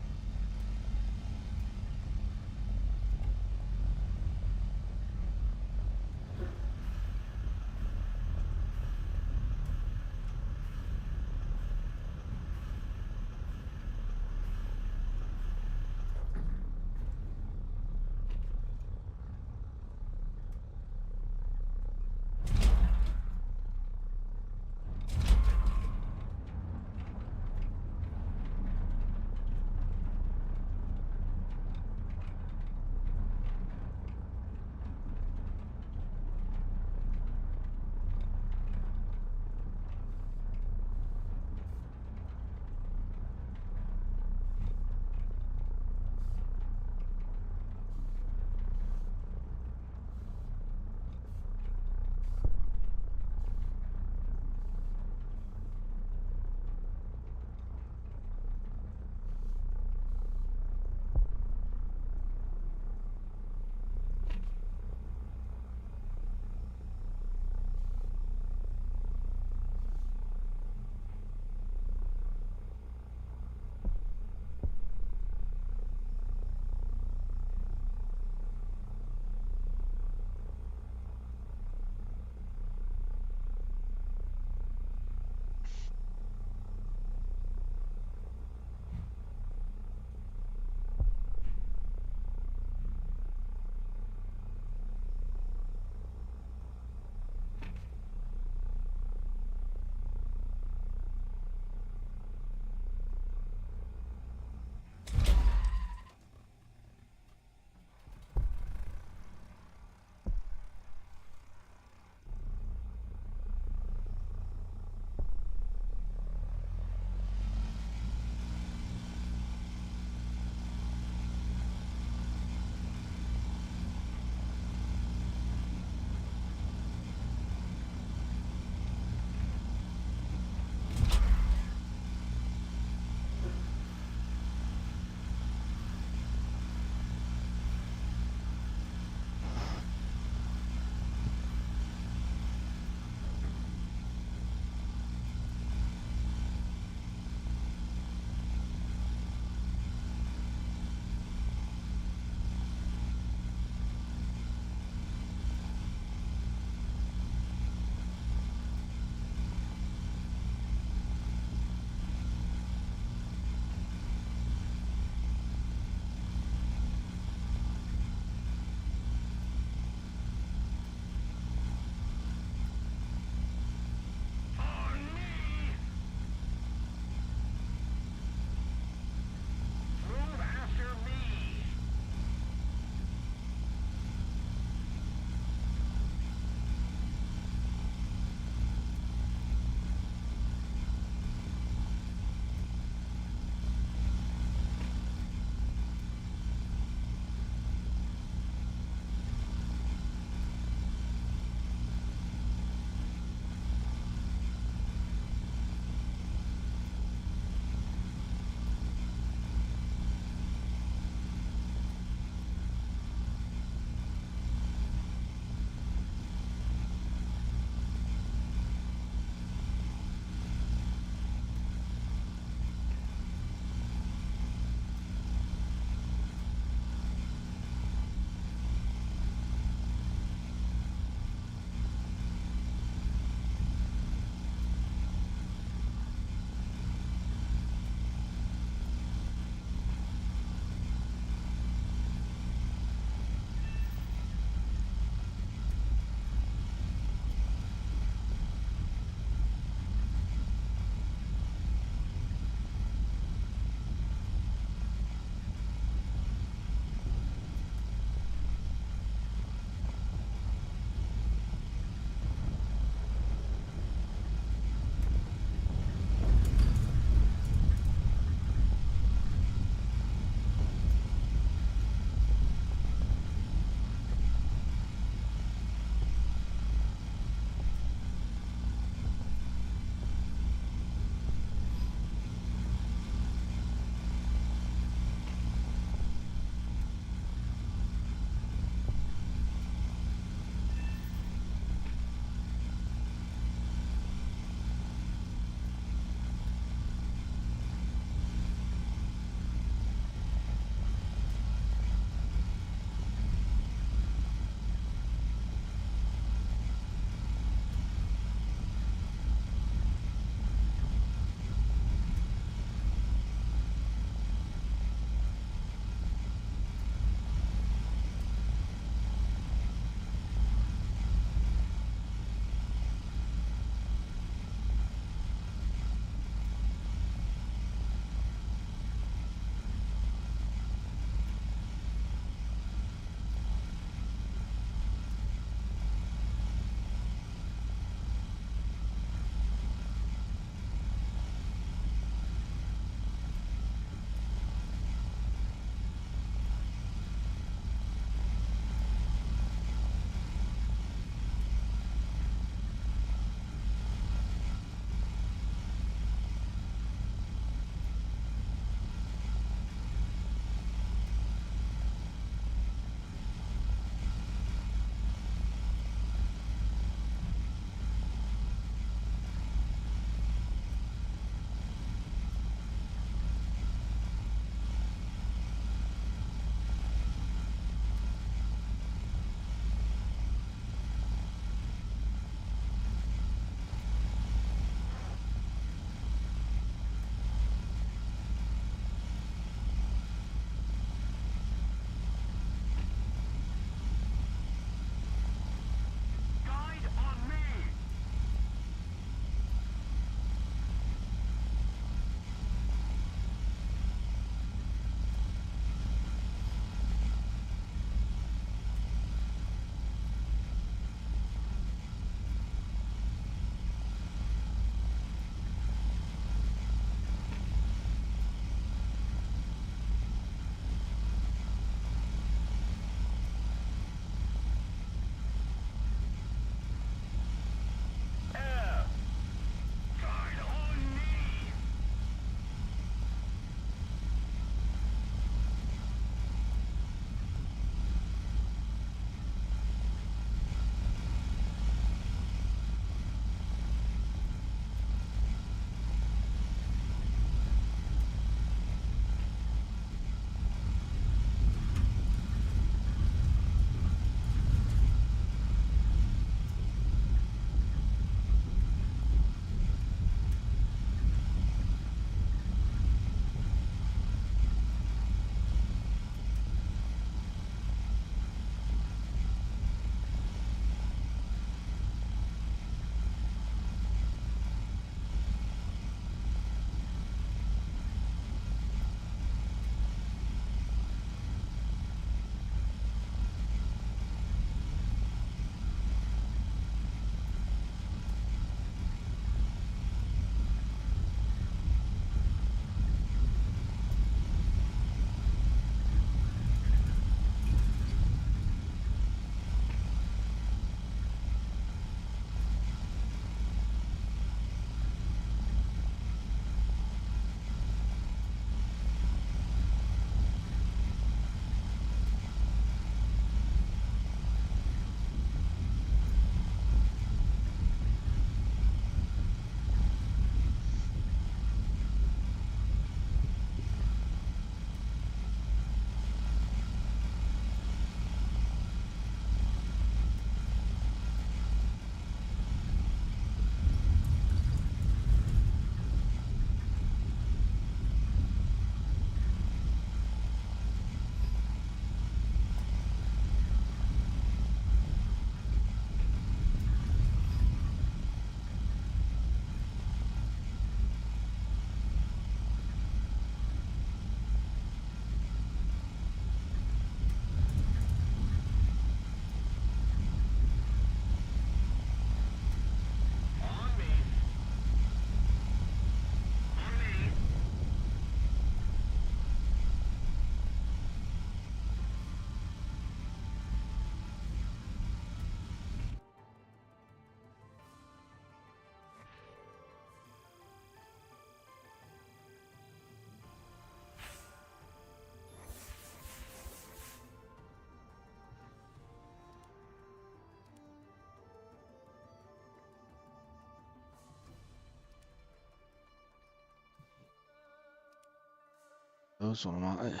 Speaker 1: goes on automatic.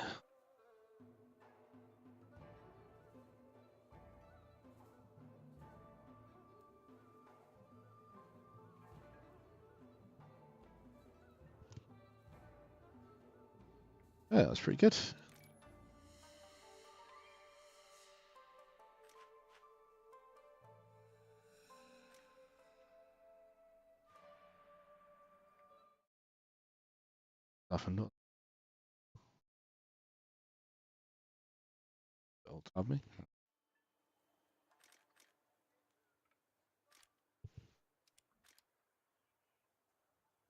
Speaker 1: Yeah, that's pretty good. Nothing not. It'll tab me.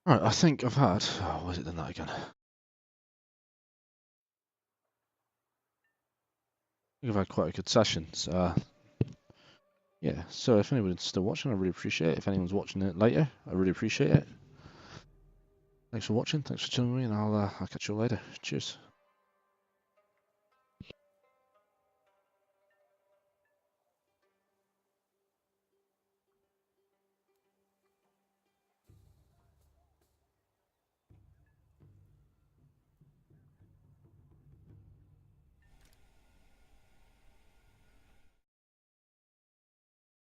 Speaker 1: Right, I think I've had. Oh, was it done that again? I think I've had quite a good session. So, yeah, so if anyone's still watching, I really appreciate it. If anyone's watching it later, I really appreciate it. Thanks for watching. Thanks for tuning me, and I'll catch you later. Cheers.